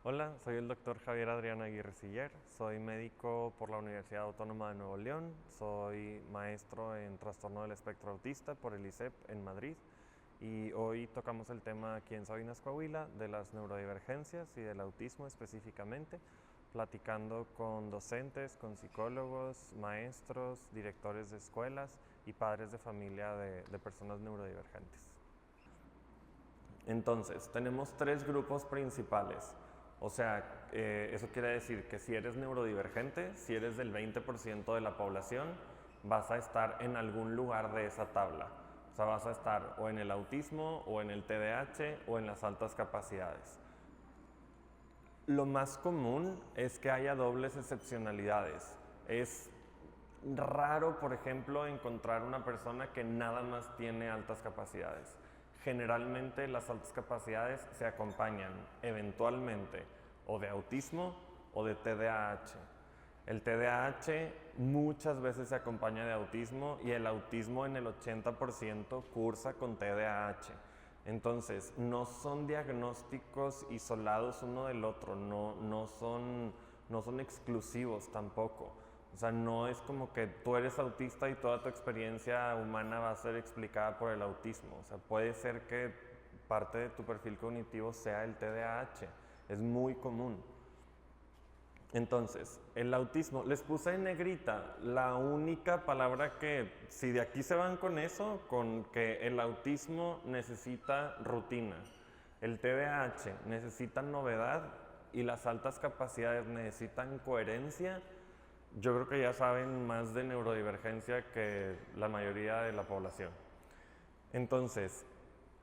Hola, soy el doctor Javier Adrián Aguirre Siller, soy médico por la Universidad Autónoma de Nuevo León, soy maestro en trastorno del espectro autista por el ISEP en Madrid y hoy tocamos el tema aquí en Sabinas, Coahuila, de las neurodivergencias y del autismo específicamente, platicando con docentes, con psicólogos, maestros, directores de escuelas y padres de familia de personas neurodivergentes. Entonces, tenemos tres grupos principales. O sea, eso quiere decir que si eres neurodivergente, si eres del 20% de la población, vas a estar en algún lugar de esa tabla. O sea, vas a estar o en el autismo, o en el TDAH, o en las altas capacidades. Lo más común es que haya dobles excepcionalidades. Es raro, por ejemplo, encontrar una persona que nada más tiene altas capacidades. Generalmente las altas capacidades se acompañan eventualmente o de autismo o de TDAH. El TDAH muchas veces se acompaña de autismo y el autismo en el 80% cursa con TDAH. Entonces, no son diagnósticos isolados uno del otro, no son exclusivos tampoco. O sea, no es como que tú eres autista y toda tu experiencia humana va a ser explicada por el autismo. O sea, puede ser que parte de tu perfil cognitivo sea el TDAH. Es muy común. Entonces, el autismo, les puse en negrita la única palabra que, si de aquí se van con eso, con que el autismo necesita rutina, el TDAH necesita novedad y las altas capacidades necesitan coherencia, yo creo que ya saben más de neurodivergencia que la mayoría de la población. Entonces,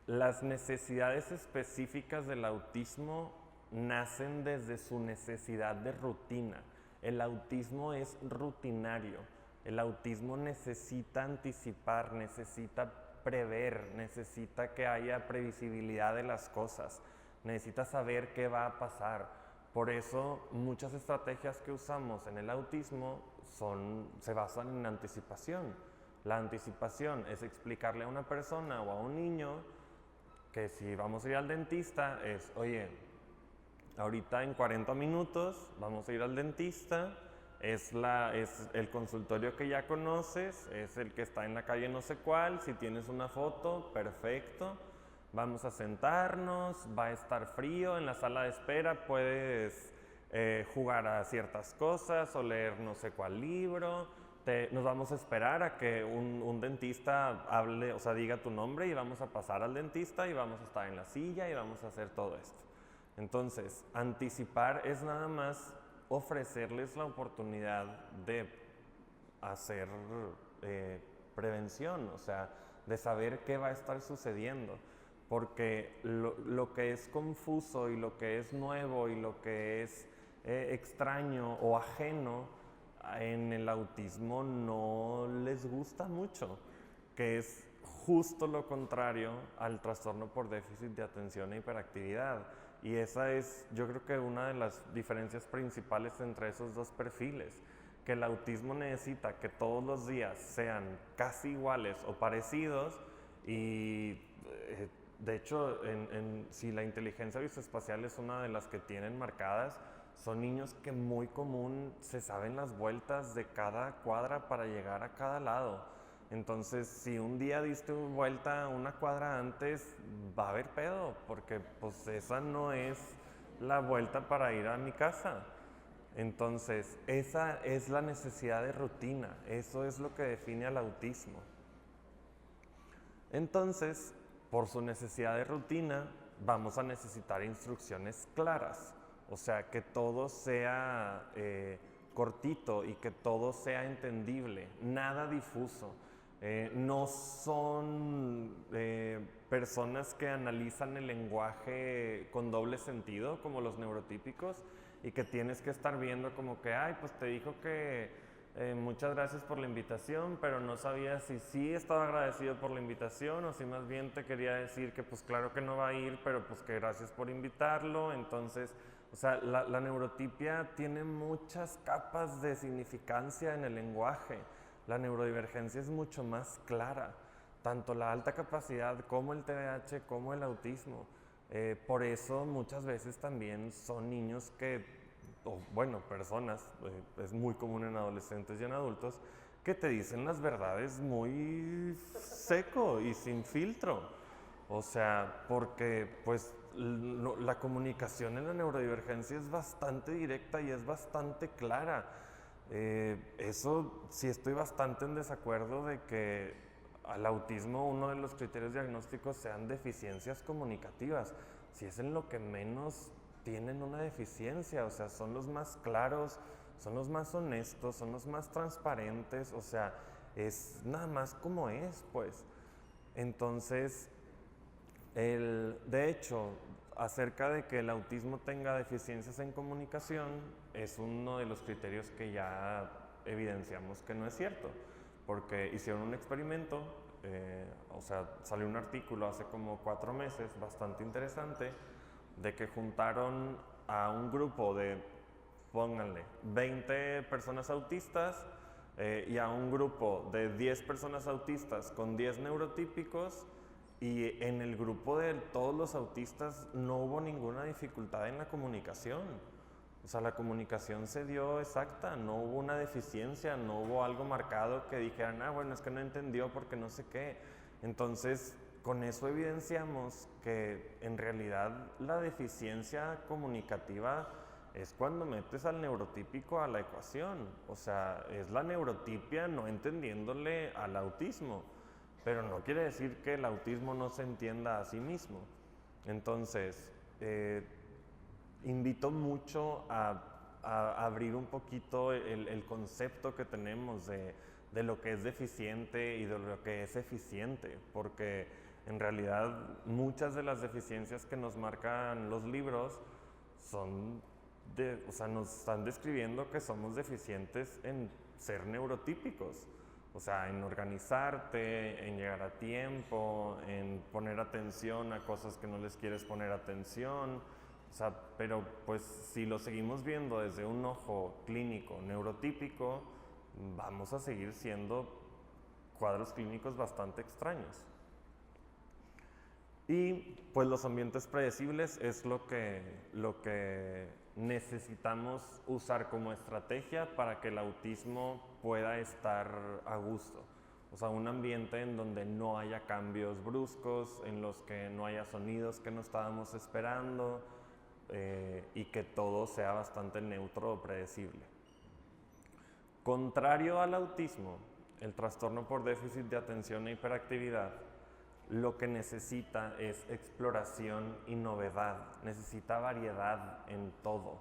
las necesidades específicas del autismo nacen desde su necesidad de rutina. El autismo es rutinario. El autismo necesita anticipar, necesita prever, necesita que haya previsibilidad de las cosas, necesita saber qué va a pasar. Por eso muchas estrategias que usamos en el autismo se basan en anticipación. La anticipación es explicarle a una persona o a un niño que si vamos a ir al dentista es, oye, ahorita en 40 minutos vamos a ir al dentista, es el consultorio que ya conoces, es el que está en la calle no sé cuál, si tienes una foto, perfecto, vamos a sentarnos, va a estar frío en la sala de espera, puedes jugar a ciertas cosas o leer no sé cuál libro, nos vamos a esperar a que un dentista hable, o sea, diga tu nombre y vamos a pasar al dentista y vamos a estar en la silla y vamos a hacer todo esto. Entonces, anticipar es nada más ofrecerles la oportunidad de hacer prevención, o sea, de saber qué va a estar sucediendo. Porque lo que es confuso y lo que es nuevo y lo que es extraño o ajeno en el autismo no les gusta mucho, que es justo lo contrario al trastorno por déficit de atención e hiperactividad. Y esa es, yo creo que una de las diferencias principales entre esos dos perfiles, que el autismo necesita que todos los días sean casi iguales o parecidos y de hecho, si la inteligencia visoespacial es una de las que tienen marcadas, son niños que muy común se saben las vueltas de cada cuadra para llegar a cada lado. Entonces, si un día diste vuelta una cuadra antes, va a haber pedo, porque pues esa no es la vuelta para ir a mi casa. Entonces, esa es la necesidad de rutina, eso es lo que define al autismo. Entonces, por su necesidad de rutina, vamos a necesitar instrucciones claras, o sea, que todo sea cortito y que todo sea entendible, nada difuso. No son personas que analizan el lenguaje con doble sentido, como los neurotípicos, y que tienes que estar viendo como que, ay, pues te dijo que muchas gracias por la invitación, pero no sabía si sí estaba agradecido por la invitación o si más bien te quería decir que pues claro que no va a ir, pero pues que gracias por invitarlo. Entonces, o sea, la neurotipia tiene muchas capas de significancia en el lenguaje. La neurodivergencia es mucho más clara, tanto la alta capacidad como el TDAH como el autismo. Por eso muchas veces también son niños que, o bueno, personas, es muy común en adolescentes y en adultos, que te dicen las verdades muy seco y sin filtro. O sea, porque pues la comunicación en la neurodivergencia es bastante directa y es bastante clara. Eso sí estoy bastante en desacuerdo de que al autismo uno de los criterios diagnósticos sean deficiencias comunicativas. Si es en lo que menos tienen una deficiencia, o sea, son los más claros, son los más honestos, son los más transparentes, o sea, es nada más como es, pues. Entonces, de hecho, acerca de que el autismo tenga deficiencias en comunicación, es uno de los criterios que ya evidenciamos que no es cierto, porque hicieron un experimento, o sea, salió un artículo hace como 4 meses, bastante interesante, de que juntaron a un grupo de, pónganle, 20 personas autistas y a un grupo de 10 personas autistas con 10 neurotípicos, y en el grupo de todos los autistas no hubo ninguna dificultad en la comunicación. O sea, la comunicación se dio exacta, no hubo una deficiencia, no hubo algo marcado que dijeran, ah, bueno, es que no entendió porque no sé qué. Entonces, con eso evidenciamos que en realidad la deficiencia comunicativa es cuando metes al neurotípico a la ecuación. O sea, es la neurotipia no entendiéndole al autismo. Pero no quiere decir que el autismo no se entienda a sí mismo. Entonces, invito mucho a abrir un poquito el concepto que tenemos de lo que es deficiente y de lo que es eficiente, porque en realidad muchas de las deficiencias que nos marcan los libros son o sea, nos están describiendo que somos deficientes en ser neurotípicos. O sea, en organizarte, en llegar a tiempo, en poner atención a cosas que no les quieres poner atención. O sea, pero pues si lo seguimos viendo desde un ojo clínico neurotípico, vamos a seguir siendo cuadros clínicos bastante extraños. Y pues los ambientes predecibles es lo que necesitamos usar como estrategia para que el autismo pueda estar a gusto. O sea, un ambiente en donde no haya cambios bruscos, en los que no haya sonidos que no estábamos esperando y que todo sea bastante neutro o predecible. Contrario al autismo, el trastorno por déficit de atención e hiperactividad lo que necesita es exploración y novedad, necesita variedad en todo,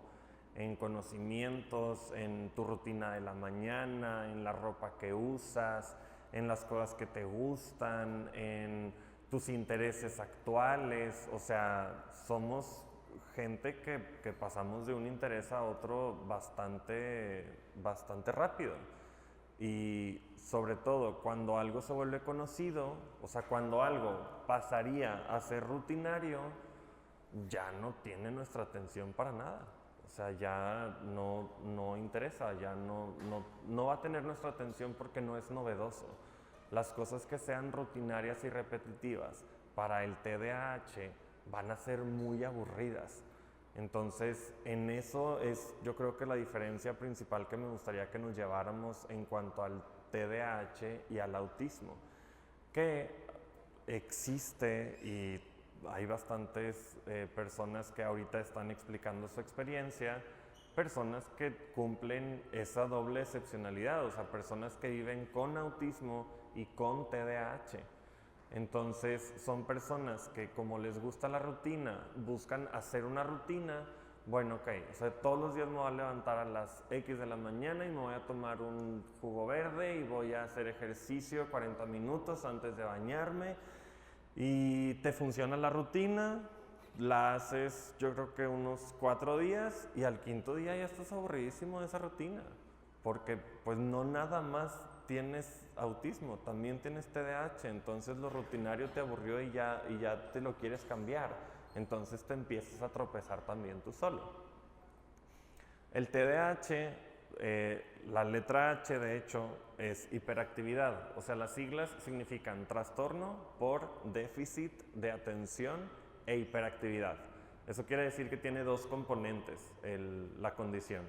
en conocimientos, en tu rutina de la mañana, en la ropa que usas, en las cosas que te gustan, en tus intereses actuales. O sea, somos gente que pasamos de un interés a otro bastante rápido. Y sobre todo cuando algo se vuelve conocido, o sea, cuando algo pasaría a ser rutinario, ya no tiene nuestra atención para nada. O sea, ya no interesa, ya no va a tener nuestra atención porque no es novedoso. Las cosas que sean rutinarias y repetitivas para el TDAH van a ser muy aburridas. Entonces, en eso es, yo creo que la diferencia principal que me gustaría que nos lleváramos en cuanto al TDAH y al autismo, que existe y hay bastantes personas que ahorita están explicando su experiencia, personas que cumplen esa doble excepcionalidad, o sea, personas que viven con autismo y con TDAH. Entonces son personas que como les gusta la rutina, buscan hacer una rutina. Bueno, ok, o sea, todos los días me voy a levantar a las X de la mañana y me voy a tomar un jugo verde y voy a hacer ejercicio 40 minutos antes de bañarme. Y te funciona la rutina, la haces yo creo que unos 4 días y al quinto día ya estás aburridísimo de esa rutina, porque pues no nada más tienes autismo, también tienes TDAH, entonces lo rutinario te aburrió y ya te lo quieres cambiar, entonces te empiezas a tropezar también tú solo. El TDAH, la letra H de hecho es hiperactividad, o sea, las siglas significan trastorno por déficit de atención e hiperactividad. Eso quiere decir que tiene dos componentes la condición,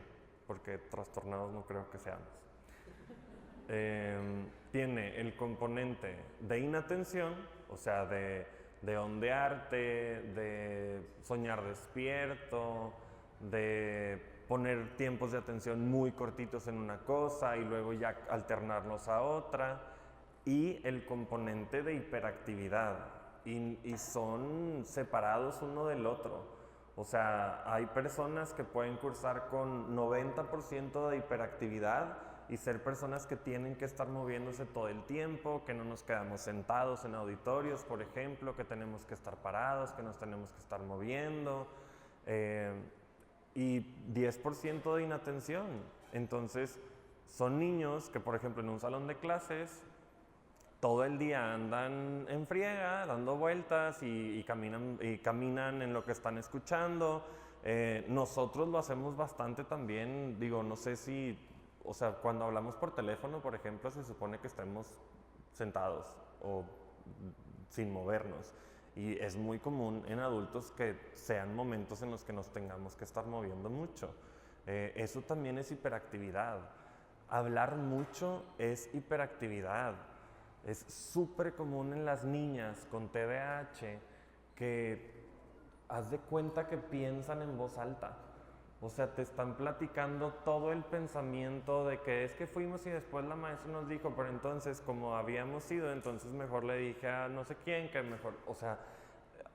porque trastornados no creo que seamos. Tiene el componente de inatención, o sea, de ondearte, de soñar despierto, de poner tiempos de atención muy cortitos en una cosa y luego ya alternarlos a otra, y el componente de hiperactividad, y son separados uno del otro. O sea, hay personas que pueden cursar con 90% de hiperactividad y ser personas que tienen que estar moviéndose todo el tiempo, que no nos quedamos sentados en auditorios, por ejemplo, que tenemos que estar parados, que nos tenemos que estar moviendo, y 10% de inatención. Entonces, son niños que, por ejemplo, en un salón de clases, todo el día andan en friega, dando vueltas y caminan en lo que están escuchando. Nosotros lo hacemos bastante también, digo, no sé si, o sea, cuando hablamos por teléfono, por ejemplo, se supone que estemos sentados o sin movernos. Y es muy común en adultos que sean momentos en los que nos tengamos que estar moviendo mucho. Eso también es hiperactividad. Hablar mucho es hiperactividad. Es súper común en las niñas con TDAH que haz de cuenta que piensan en voz alta. O sea, te están platicando todo el pensamiento de que es que fuimos y después la maestra nos dijo, pero entonces como habíamos ido, entonces mejor le dije a no sé quién que mejor, o sea,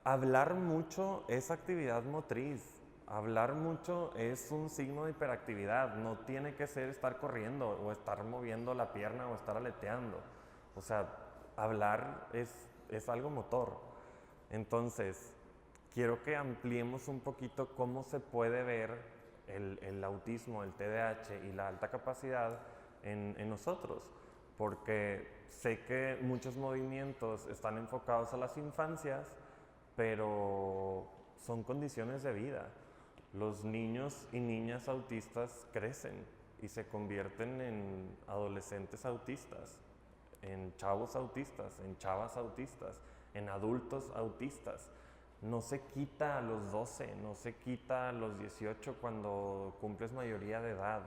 hablar mucho es actividad motriz. Hablar mucho es un signo de hiperactividad, no tiene que ser estar corriendo o estar moviendo la pierna o estar aleteando. O sea, hablar es algo motor. Entonces, quiero que ampliemos un poquito cómo se puede ver el autismo, el TDAH y la alta capacidad en nosotros. Porque sé que muchos movimientos están enfocados a las infancias, pero son condiciones de vida. Los niños y niñas autistas crecen y se convierten en adolescentes autistas, en chavos autistas, en chavas autistas, en adultos autistas. No se quita a los 12, no se quita a los 18 cuando cumples mayoría de edad.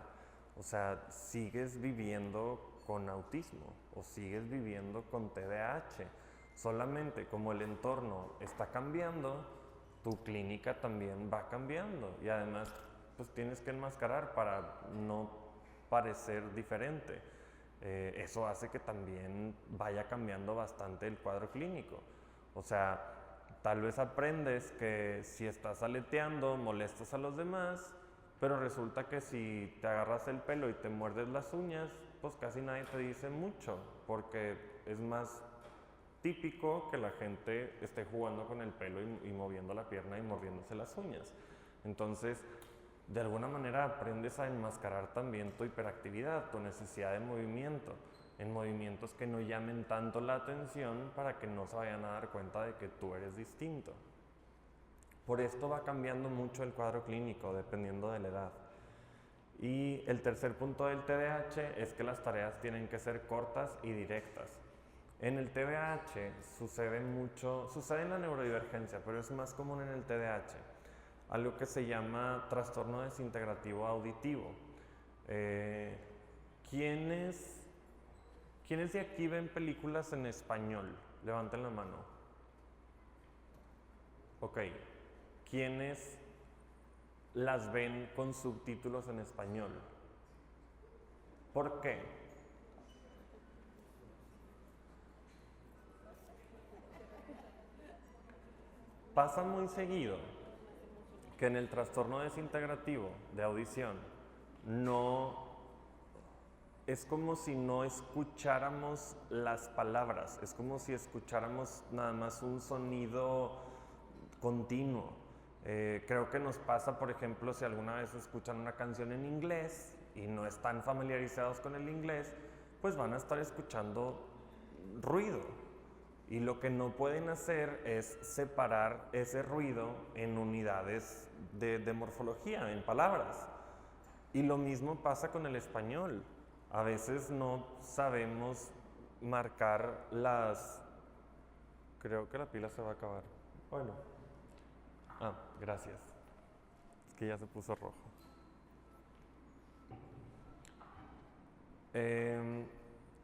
O sea, sigues viviendo con autismo o sigues viviendo con TDAH. Solamente como el entorno está cambiando, tu clínica también va cambiando y además pues tienes que enmascarar para no parecer diferente. Eso hace que también vaya cambiando bastante el cuadro clínico. O sea, tal vez aprendes que si estás aleteando molestas a los demás, pero resulta que si te agarras el pelo y te muerdes las uñas, pues casi nadie te dice mucho, porque es más típico que la gente esté jugando con el pelo y moviendo la pierna y mordiéndose las uñas. Entonces, de alguna manera aprendes a enmascarar también tu hiperactividad, tu necesidad de movimiento, en movimientos que no llamen tanto la atención para que no se vayan a dar cuenta de que tú eres distinto. Por esto va cambiando mucho el cuadro clínico dependiendo de la edad. Y el tercer punto del TDAH es que las tareas tienen que ser cortas y directas. En el TDAH sucede en la neurodivergencia, pero es más común en el TDAH, algo que se llama trastorno desintegrativo auditivo. ¿Quiénes de aquí ven películas en español? Levanten la mano. Ok. ¿Quiénes las ven con subtítulos en español? ¿Por qué? Pasa muy seguido que en el trastorno desintegrativo de audición es como si no escucháramos las palabras, es como si escucháramos nada más un sonido continuo. Creo que nos pasa, por ejemplo, si alguna vez escuchan una canción en inglés y no están familiarizados con el inglés, pues van a estar escuchando ruido. Y lo que no pueden hacer es separar ese ruido en unidades de morfología, en palabras. Y lo mismo pasa con el español. A veces no sabemos marcar las... Creo que la pila se va a acabar. Bueno, Ah, gracias. Es que ya se puso rojo.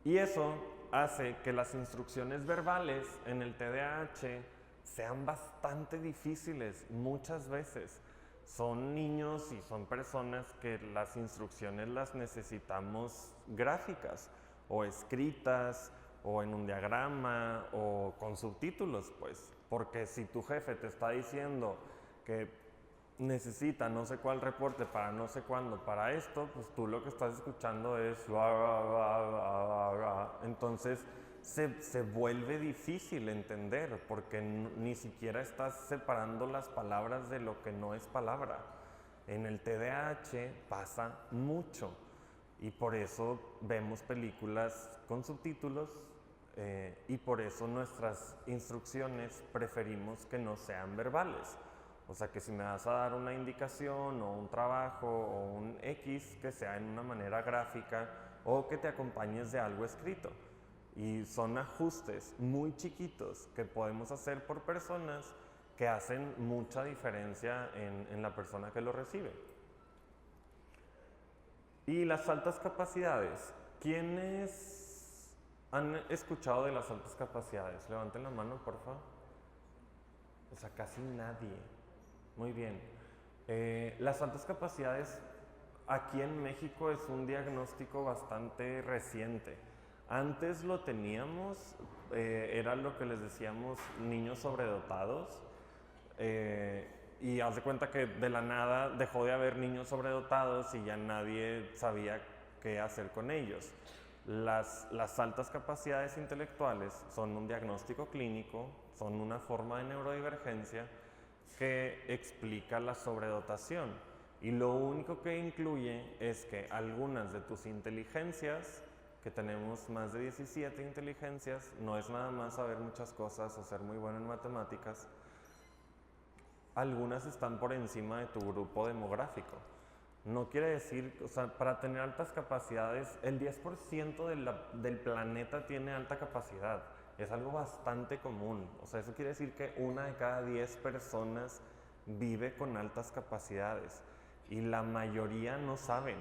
Y eso hace que las instrucciones verbales en el TDAH sean bastante difíciles muchas veces. Son niños y son personas que las instrucciones las necesitamos gráficas o escritas o en un diagrama o con subtítulos, pues. Porque si tu jefe te está diciendo que necesita no sé cuál reporte para no sé cuándo para esto, pues tú lo que estás escuchando es entonces se vuelve difícil entender porque ni siquiera estás separando las palabras de lo que no es palabra. En el TDAH pasa mucho y por eso vemos películas con subtítulos y por eso nuestras instrucciones preferimos que no sean verbales. O sea que si me vas a dar una indicación o un trabajo o un X, que sea en una manera gráfica o que te acompañes de algo escrito. Y son ajustes muy chiquitos que podemos hacer por personas que hacen mucha diferencia en la persona que lo recibe. Y las altas capacidades. ¿Quiénes han escuchado de las altas capacidades? Levanten la mano, por favor. O sea, casi nadie. Muy bien. Las altas capacidades aquí en México es un diagnóstico bastante reciente. Antes lo teníamos, era lo que les decíamos niños sobredotados. Y haz de cuenta que de la nada dejó de haber niños sobredotados y ya nadie sabía qué hacer con ellos. Las altas capacidades intelectuales son un diagnóstico clínico, son una forma de neurodivergencia que explica la sobredotación y lo único que incluye es que algunas de tus inteligencias, que tenemos más de 17 inteligencias, no es nada más saber muchas cosas o ser muy bueno en matemáticas, algunas están por encima de tu grupo demográfico. No quiere decir, o sea, para tener altas capacidades, el 10% del planeta tiene alta capacidad. Es algo bastante común. O sea, eso quiere decir que una de cada 10 personas vive con altas capacidades y la mayoría no saben.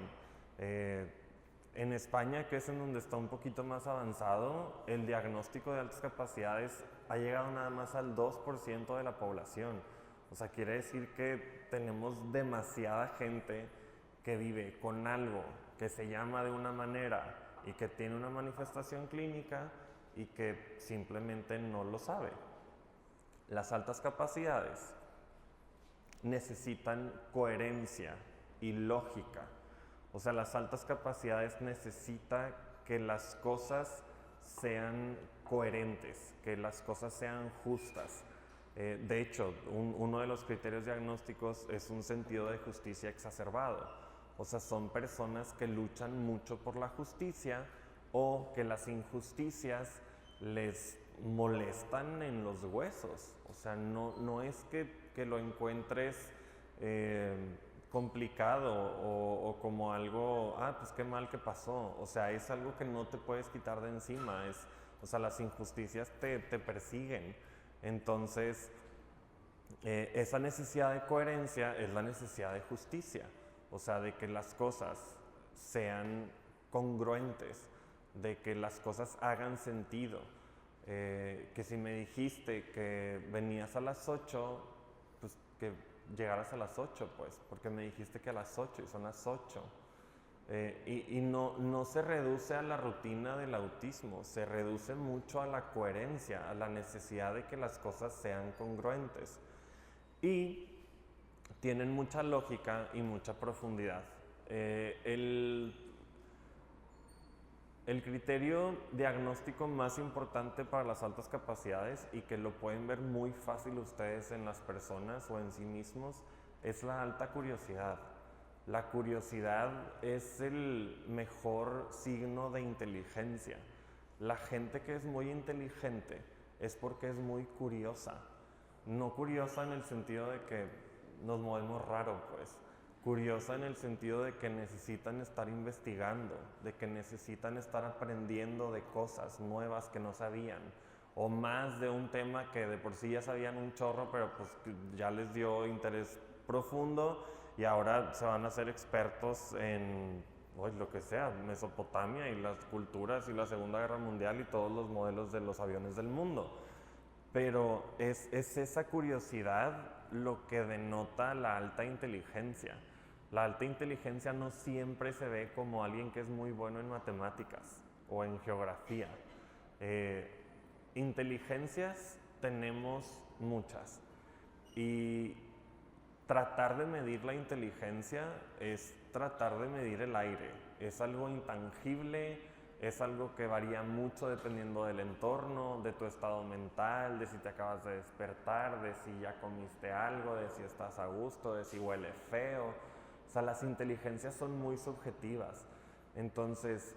En España, que es en donde está un poquito más avanzado, el diagnóstico de altas capacidades ha llegado nada más al 2% de la población. O sea, quiere decir que tenemos demasiada gente que vive con algo que se llama de una manera y que tiene una manifestación clínica y que simplemente no lo sabe. Las altas capacidades necesitan coherencia y lógica. O sea, las altas capacidades necesitan que las cosas sean coherentes, que las cosas sean justas. De hecho, uno de los criterios diagnósticos es un sentido de justicia exacerbado. O sea, son personas que luchan mucho por la justicia o que las injusticias les molestan en los huesos. O sea, no es que lo encuentres complicado o como algo, pues qué mal que pasó. O sea, es algo que no te puedes quitar de encima. O sea, las injusticias te persiguen. Entonces, esa necesidad de coherencia es la necesidad de justicia. O sea, de que las cosas sean congruentes, de que las cosas hagan sentido. Que si me dijiste que venías a las 8, pues que llegaras a las 8, pues, porque me dijiste que a las 8 y son las 8. Y no se reduce a la rutina del autismo, se reduce mucho a la coherencia, a la necesidad de que las cosas sean congruentes. Y tienen mucha lógica y mucha profundidad. El criterio diagnóstico más importante para las altas capacidades y que lo pueden ver muy fácil ustedes en las personas o en sí mismos es la alta curiosidad. La curiosidad es el mejor signo de inteligencia. La gente que es muy inteligente es porque es muy curiosa. No curiosa en el sentido de que nos movemos raro, pues. Curiosa en el sentido de que necesitan estar investigando, de que necesitan estar aprendiendo de cosas nuevas que no sabían, o más de un tema que de por sí ya sabían un chorro, pero pues ya les dio interés profundo y ahora se van a hacer expertos en lo que sea, Mesopotamia y las culturas y la Segunda Guerra Mundial y todos los modelos de los aviones del mundo. Pero es esa curiosidad lo que denota la alta inteligencia. La alta inteligencia no siempre se ve como alguien que es muy bueno en matemáticas o en geografía. Inteligencias tenemos muchas y tratar de medir la inteligencia es tratar de medir el aire. Es algo intangible, es algo que varía mucho dependiendo del entorno, de tu estado mental, de si te acabas de despertar, de si ya comiste algo, de si estás a gusto, de si huele feo. O sea, las inteligencias son muy subjetivas. Entonces,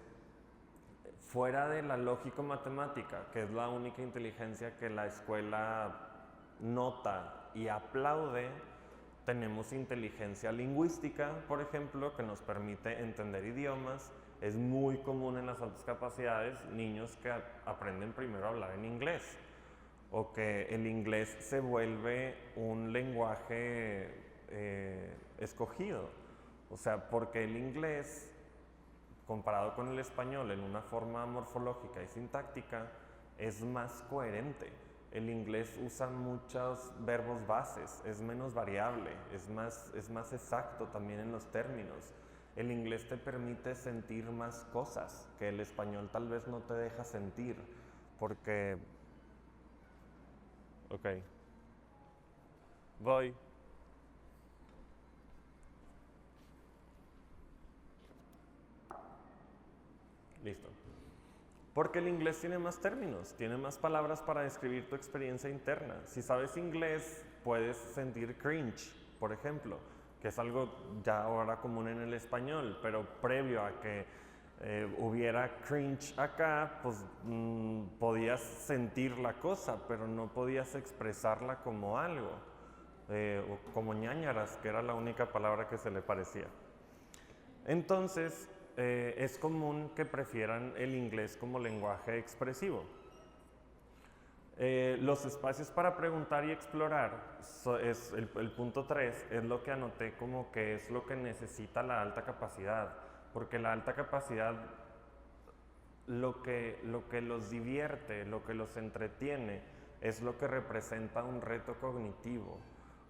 fuera de la lógico-matemática, que es la única inteligencia que la escuela nota y aplaude, tenemos inteligencia lingüística, por ejemplo, que nos permite entender idiomas. Es muy común en las altas capacidades niños que aprenden primero a hablar en inglés o que el inglés se vuelve un lenguaje escogido. O sea, porque el inglés, comparado con el español en una forma morfológica y sintáctica, es más coherente. El inglés usa muchos verbos bases, es menos variable, es más exacto también en los términos. El inglés te permite sentir más cosas que el español tal vez no te deja sentir, porque... Ok. Voy. Listo. Porque el inglés tiene más términos, tiene más palabras para describir tu experiencia interna. Si sabes inglés, puedes sentir cringe, por ejemplo, que es algo ya ahora común en el español, pero previo a que hubiera cringe acá, pues podías sentir la cosa, pero no podías expresarla como algo, o como ñáñaras, que era la única palabra que se le parecía. Entonces, es común que prefieran el inglés como lenguaje expresivo. Los espacios para preguntar y explorar, es el punto 3, es lo que anoté como que es lo que necesita la alta capacidad, porque la alta capacidad lo que los divierte, lo que los entretiene, es lo que representa un reto cognitivo.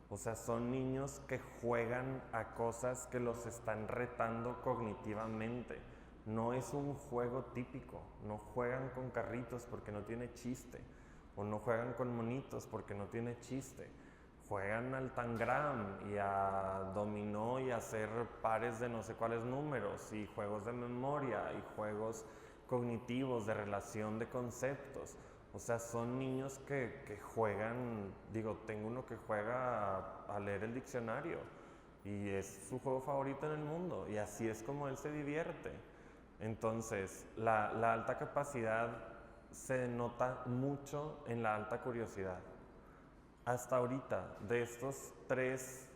O sea, son niños que juegan a cosas que los están retando cognitivamente. No es un juego típico, no juegan con carritos porque no tiene chiste, o no juegan con monitos porque no tiene chiste. Juegan al tangram y a dominó y a hacer pares de no sé cuáles números, y juegos de memoria y juegos cognitivos de relación de conceptos. O sea, son niños que juegan, digo, tengo uno que juega a leer el diccionario y es su juego favorito en el mundo y así es como él se divierte. Entonces, la alta capacidad se nota mucho en la alta curiosidad. Hasta ahorita, de estos 3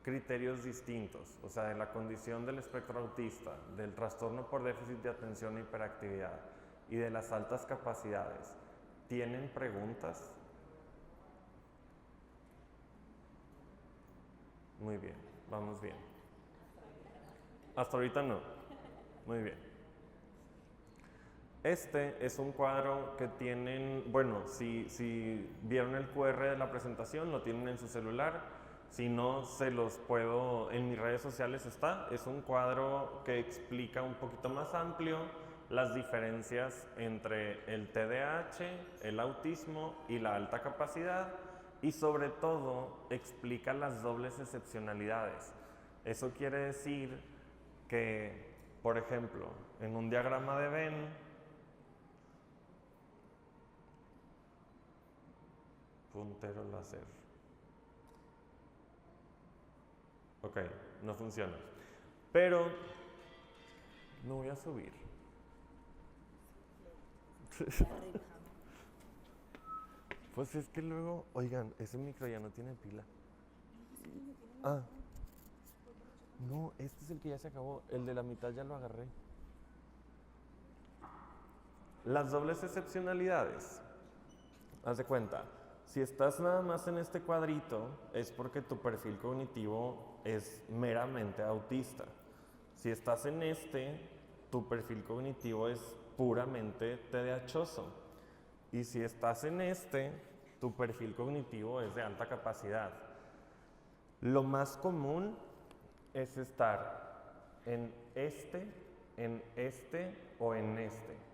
criterios distintos, o sea, de la condición del espectro autista, del trastorno por déficit de atención e hiperactividad y de las altas capacidades, ¿tienen preguntas? Muy bien, vamos bien. Hasta ahorita no. Muy bien. Este es un cuadro que tienen, bueno, si vieron el QR de la presentación, lo tienen en su celular. Si no, se los puedo, en mis redes sociales está. Es un cuadro que explica un poquito más amplio las diferencias entre el TDAH, el autismo y la alta capacidad, y sobre todo explica las dobles excepcionalidades. Eso quiere decir que, por ejemplo, en un diagrama de Venn, puntero láser. Ok, no funciona. Pero no voy a subir. Pues es que luego, oigan, ese micro ya no tiene pila. Ah, no, este es el que ya se acabó. El de la mitad ya lo agarré. Las dobles excepcionalidades haz de cuenta, si estás nada más en este cuadrito es porque tu perfil cognitivo es meramente autista. Si estás en este, tu perfil cognitivo es puramente TDAHoso. Y si estás en este, tu perfil cognitivo es de alta capacidad. Lo más común es estar en este o en este.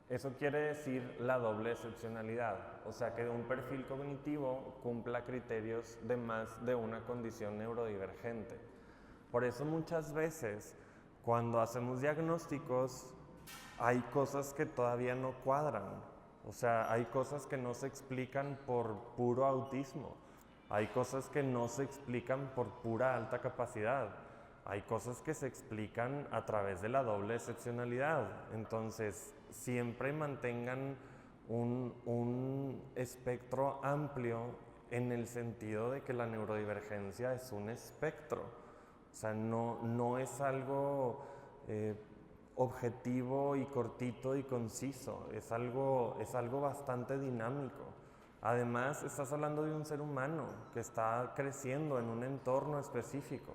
Eso quiere decir la doble excepcionalidad, o sea que un perfil cognitivo cumpla criterios de más de una condición neurodivergente. Por eso muchas veces cuando hacemos diagnósticos hay cosas que todavía no cuadran, o sea, hay cosas que no se explican por puro autismo, hay cosas que no se explican por pura alta capacidad, hay cosas que se explican a través de la doble excepcionalidad. Entonces, siempre mantengan un espectro amplio en el sentido de que la neurodivergencia es un espectro. O sea, no es algo objetivo y cortito y conciso, es algo bastante dinámico. Además, estás hablando de un ser humano que está creciendo en un entorno específico.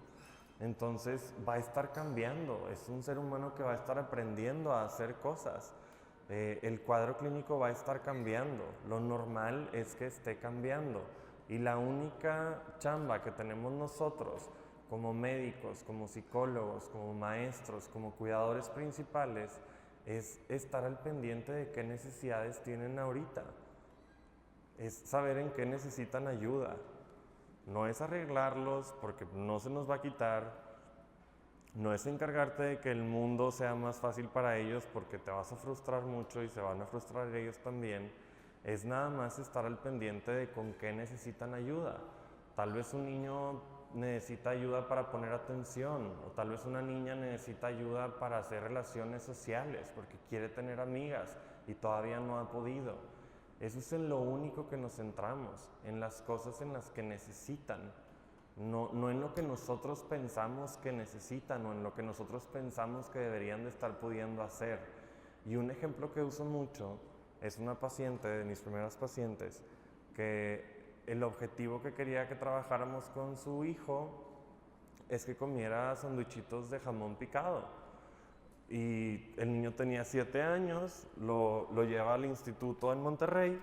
Entonces va a estar cambiando, es un ser humano que va a estar aprendiendo a hacer cosas. El cuadro clínico va a estar cambiando, lo normal es que esté cambiando. Y la única chamba que tenemos nosotros como médicos, como psicólogos, como maestros, como cuidadores principales, es estar al pendiente de qué necesidades tienen ahorita. Es saber en qué necesitan ayuda. No es arreglarlos porque no se nos va a quitar, no es encargarte de que el mundo sea más fácil para ellos porque te vas a frustrar mucho y se van a frustrar ellos también. Es nada más estar al pendiente de con qué necesitan ayuda. Tal vez un niño necesita ayuda para poner atención, o tal vez una niña necesita ayuda para hacer relaciones sociales porque quiere tener amigas y todavía no ha podido. Eso es en lo único que nos centramos, en las cosas en las que necesitan, no en lo que nosotros pensamos que necesitan o en lo que nosotros pensamos que deberían de estar pudiendo hacer. Y un ejemplo que uso mucho es una paciente, de mis primeras pacientes, que el objetivo que quería que trabajáramos con su hijo es que comiera sandwichitos de jamón picado. Y el niño tenía 7 años, lo lleva al instituto en Monterrey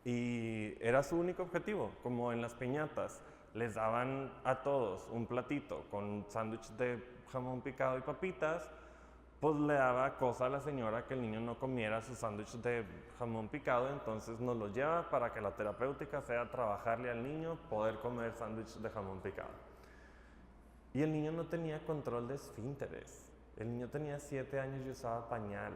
y era su único objetivo, como en las piñatas. Les daban a todos un platito con sándwich de jamón picado y papitas, pues le daba cosa a la señora que el niño no comiera su sándwich de jamón picado, entonces nos lo lleva para que la terapéutica sea trabajarle al niño poder comer sándwich de jamón picado. Y el niño no tenía control de esfínteres. El niño tenía 7 años y usaba pañal.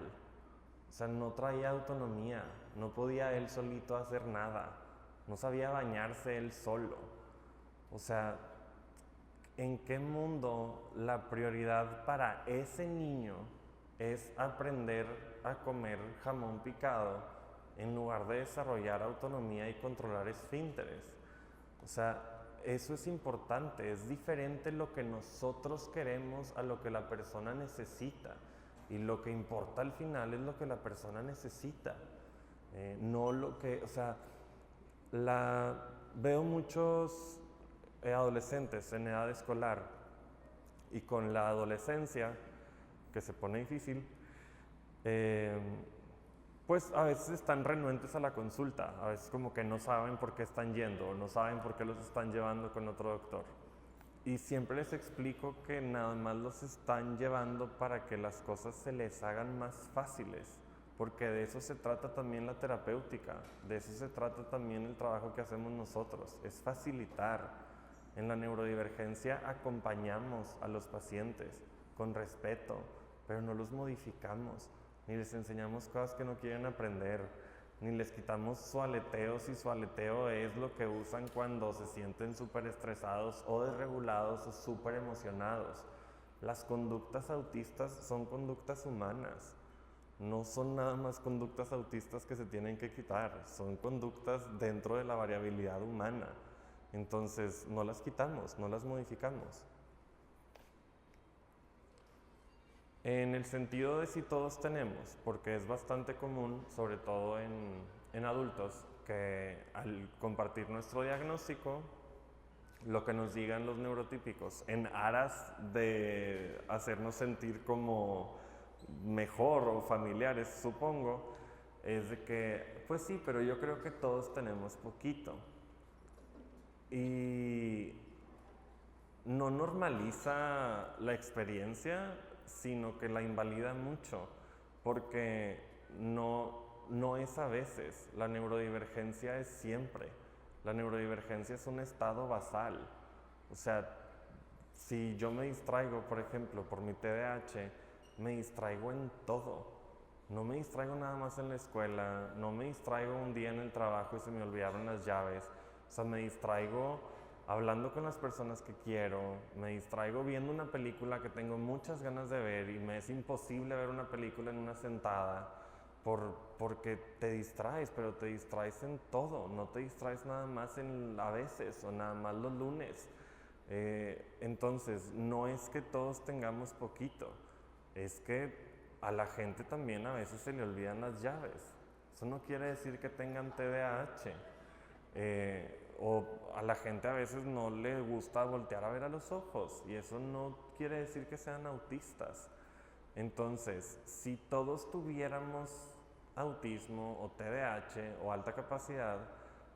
O sea, no traía autonomía, no podía él solito hacer nada, no sabía bañarse él solo. O sea, ¿en qué mundo la prioridad para ese niño es aprender a comer jamón picado en lugar de desarrollar autonomía y controlar esfínteres? O sea, eso es importante, es diferente lo que nosotros queremos a lo que la persona necesita. Y lo que importa al final es lo que la persona necesita. No lo que, o sea, veo muchos adolescentes en edad escolar y con la adolescencia, que se pone difícil, pues a veces están renuentes a la consulta, a veces como que no saben por qué están yendo, no saben por qué los están llevando con otro doctor. Y siempre les explico que nada más los están llevando para que las cosas se les hagan más fáciles, porque de eso se trata también la terapéutica, de eso se trata también el trabajo que hacemos nosotros, es facilitar. En la neurodivergencia acompañamos a los pacientes con respeto, pero no los modificamos, ni les enseñamos cosas que no quieren aprender, ni les quitamos su aleteo si su aleteo es lo que usan cuando se sienten súper estresados o desregulados o súper emocionados. Las conductas autistas son conductas humanas, no son nada más conductas autistas que se tienen que quitar, son conductas dentro de la variabilidad humana. Entonces no las quitamos, no las modificamos. En el sentido de si todos tenemos, porque es bastante común, sobre todo en adultos que al compartir nuestro diagnóstico, lo que nos digan los neurotípicos, en aras de hacernos sentir como mejor o familiares, supongo, es de que, pues sí, pero yo creo que todos tenemos poquito. Y no normaliza la experiencia, sino que la invalida mucho, porque no es a veces, la neurodivergencia es siempre. La neurodivergencia es un estado basal. O sea, si yo me distraigo, por ejemplo, por mi TDAH, me distraigo en todo. No me distraigo nada más en la escuela, no me distraigo un día en el trabajo y se me olvidaron las llaves. O sea, me distraigo hablando con las personas que quiero, me distraigo viendo una película que tengo muchas ganas de ver y me es imposible ver una película en una sentada porque te distraes, pero te distraes en todo, no te distraes nada más a veces o nada más los lunes. Entonces, no es que todos tengamos poquito, es que a la gente también a veces se le olvidan las llaves. Eso no quiere decir que tengan TDAH. O a la gente a veces no le gusta voltear a ver a los ojos y eso no quiere decir que sean autistas. Entonces, si todos tuviéramos autismo o TDAH o alta capacidad,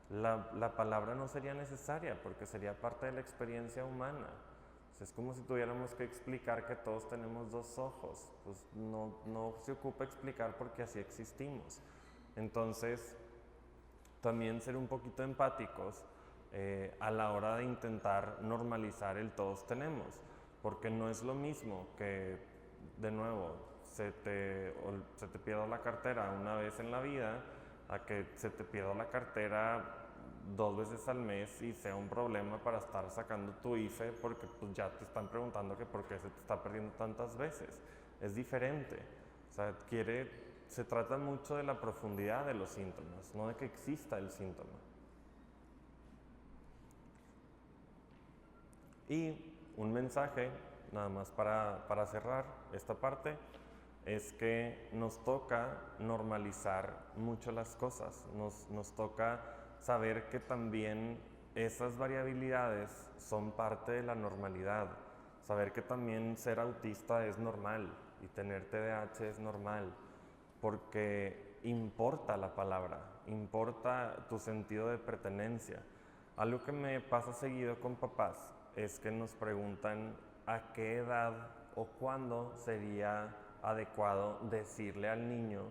la palabra no sería necesaria porque sería parte de la experiencia humana. O sea, es como si tuviéramos que explicar que todos tenemos dos ojos. Pues no se ocupa explicar porque así existimos. Entonces, también ser un poquito empáticos a la hora de intentar normalizar el todos tenemos, porque no es lo mismo que, de nuevo, se te pierda la cartera una vez en la vida a que se te pierda la cartera 2 veces al mes y sea un problema para estar sacando tu IFE porque pues, ya te están preguntando que por qué se te está perdiendo tantas veces. Es diferente. O sea, se trata mucho de la profundidad de los síntomas, no de que exista el síntoma. Y un mensaje, nada más para cerrar esta parte, es que nos toca normalizar mucho las cosas, nos toca saber que también esas variabilidades son parte de la normalidad, saber que también ser autista es normal y tener TDAH es normal, porque importa la palabra, importa tu sentido de pertenencia. Algo que me pasa seguido con papás es que nos preguntan a qué edad o cuándo sería adecuado decirle al niño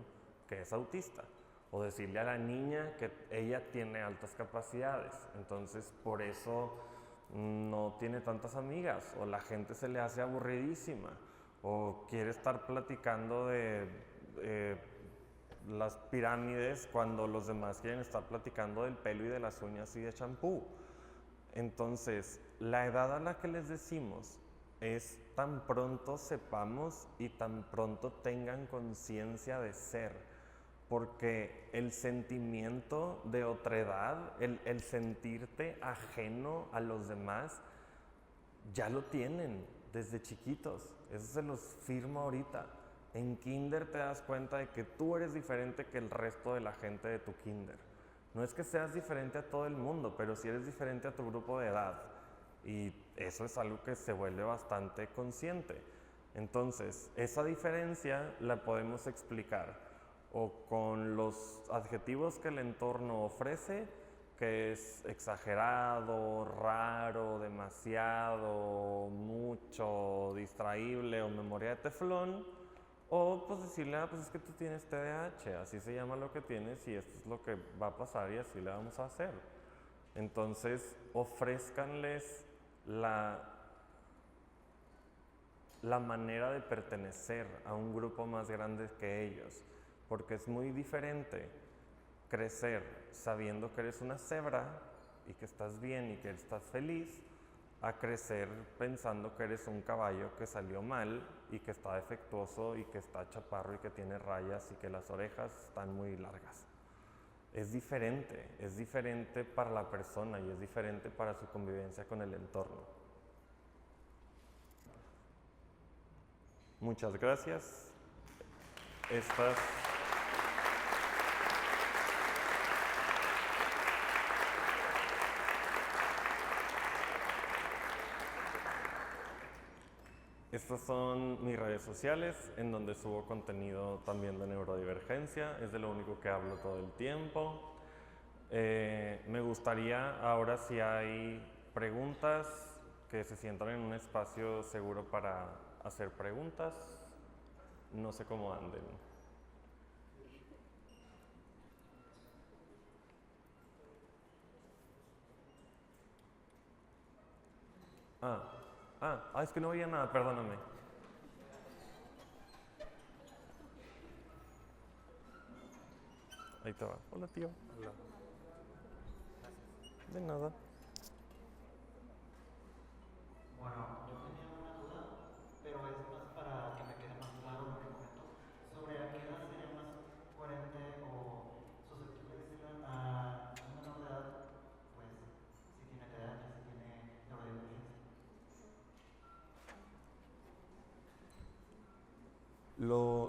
que es autista o decirle a la niña que ella tiene altas capacidades. Entonces, por eso no tiene tantas amigas o la gente se le hace aburridísima o quiere estar platicando de las pirámides cuando los demás quieren estar platicando del pelo y de las uñas y de champú. Entonces, la edad a la que les decimos es tan pronto sepamos y tan pronto tengan conciencia de ser, porque el sentimiento de otredad, el sentirte ajeno a los demás, ya lo tienen desde chiquitos. Eso se los firmo ahorita. En kinder te das cuenta de que tú eres diferente que el resto de la gente de tu kinder. No es que seas diferente a todo el mundo, pero sí eres diferente a tu grupo de edad. Y eso es algo que se vuelve bastante consciente. Entonces, esa diferencia la podemos explicar o con los adjetivos que el entorno ofrece, que es exagerado, raro, demasiado, mucho, distraíble o memoria de teflón, o pues decirle, pues es que tú tienes TDAH, así se llama lo que tienes y esto es lo que va a pasar y así le vamos a hacer. Entonces, ofrézcanles la manera de pertenecer a un grupo más grande que ellos, porque es muy diferente crecer sabiendo que eres una cebra y que estás bien y que estás feliz, a crecer pensando que eres un caballo que salió mal y que está defectuoso y que está chaparro y que tiene rayas y que las orejas están muy largas. Es diferente para la persona y es diferente para su convivencia con el entorno. Muchas gracias. Estas son mis redes sociales en donde subo contenido también de neurodivergencia, es de lo único que hablo todo el tiempo. Me gustaría ahora si hay preguntas que se sientan en un espacio seguro para hacer preguntas. No sé cómo anden. Es que no veía nada, perdóname. Ahí te va. Hola, tío. Hola. De nada. Bueno, yo tenía una duda, pero es más para que me quede más claro lo que comentó. Sobre a qué edad sería más coherente o susceptible decirle a un menor de edad, pues si tiene TDAH, si tiene neurodivergencia.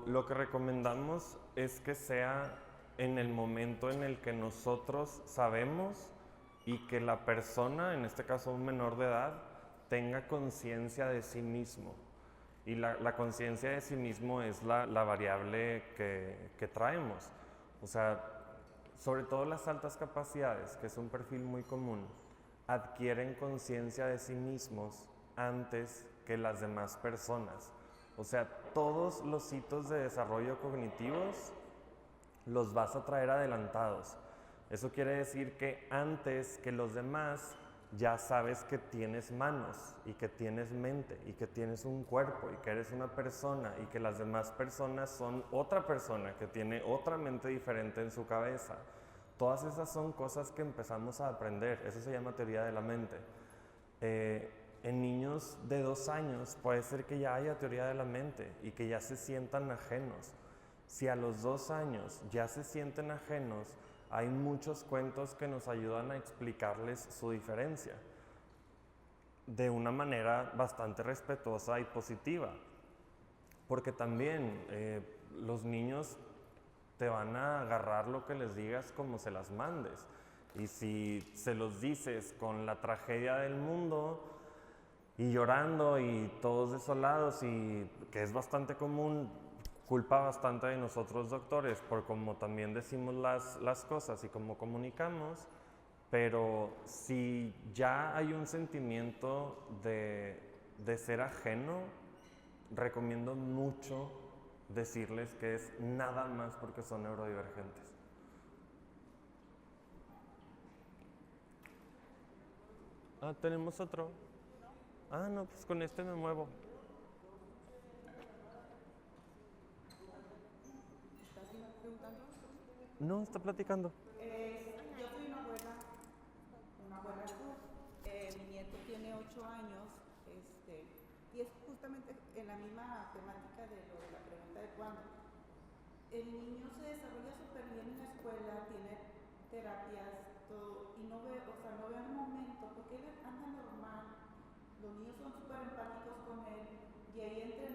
Lo que recomendamos es que sea en el momento en el que nosotros sabemos y que la persona, en este caso un menor de edad, tenga conciencia de sí mismo. Y la conciencia de sí mismo es la variable que traemos. O sea, sobre todo las altas capacidades, que es un perfil muy común, adquieren conciencia de sí mismos antes que las demás personas. O sea, todos los hitos de desarrollo cognitivos los vas a traer adelantados. Eso quiere decir que antes que los demás ya sabes que tienes manos y que tienes mente y que tienes un cuerpo y que eres una persona y que las demás personas son otra persona que tiene otra mente diferente en su cabeza. Todas esas son cosas que empezamos a aprender. Eso se llama teoría de la mente. En niños de 2 años puede ser que ya haya teoría de la mente y que ya se sientan ajenos. Si a los 2 años ya se sienten ajenos, hay muchos cuentos que nos ayudan a explicarles su diferencia de una manera bastante respetuosa y positiva. Porque también los niños te van a agarrar lo que les digas como se las mandes. Y si se los dices con la tragedia del mundo y llorando y todos desolados, y que es bastante común, culpa bastante de nosotros doctores por cómo también decimos las cosas y cómo comunicamos, pero si ya hay un sentimiento de ser ajeno, recomiendo mucho decirles que es nada más porque son neurodivergentes. Tenemos otro. No, pues con este me muevo. ¿Estás preguntando? No, está platicando. Yo soy una abuela sur. Mi nieto tiene 8 años, y es justamente en la misma temática de lo de la pregunta de cuándo. El niño se desarrolla súper bien en la escuela, tiene terapias, todo, y no ve, o sea, no ve un momento, porque él anda normal, los niños son súper empáticos con él, y ahí entre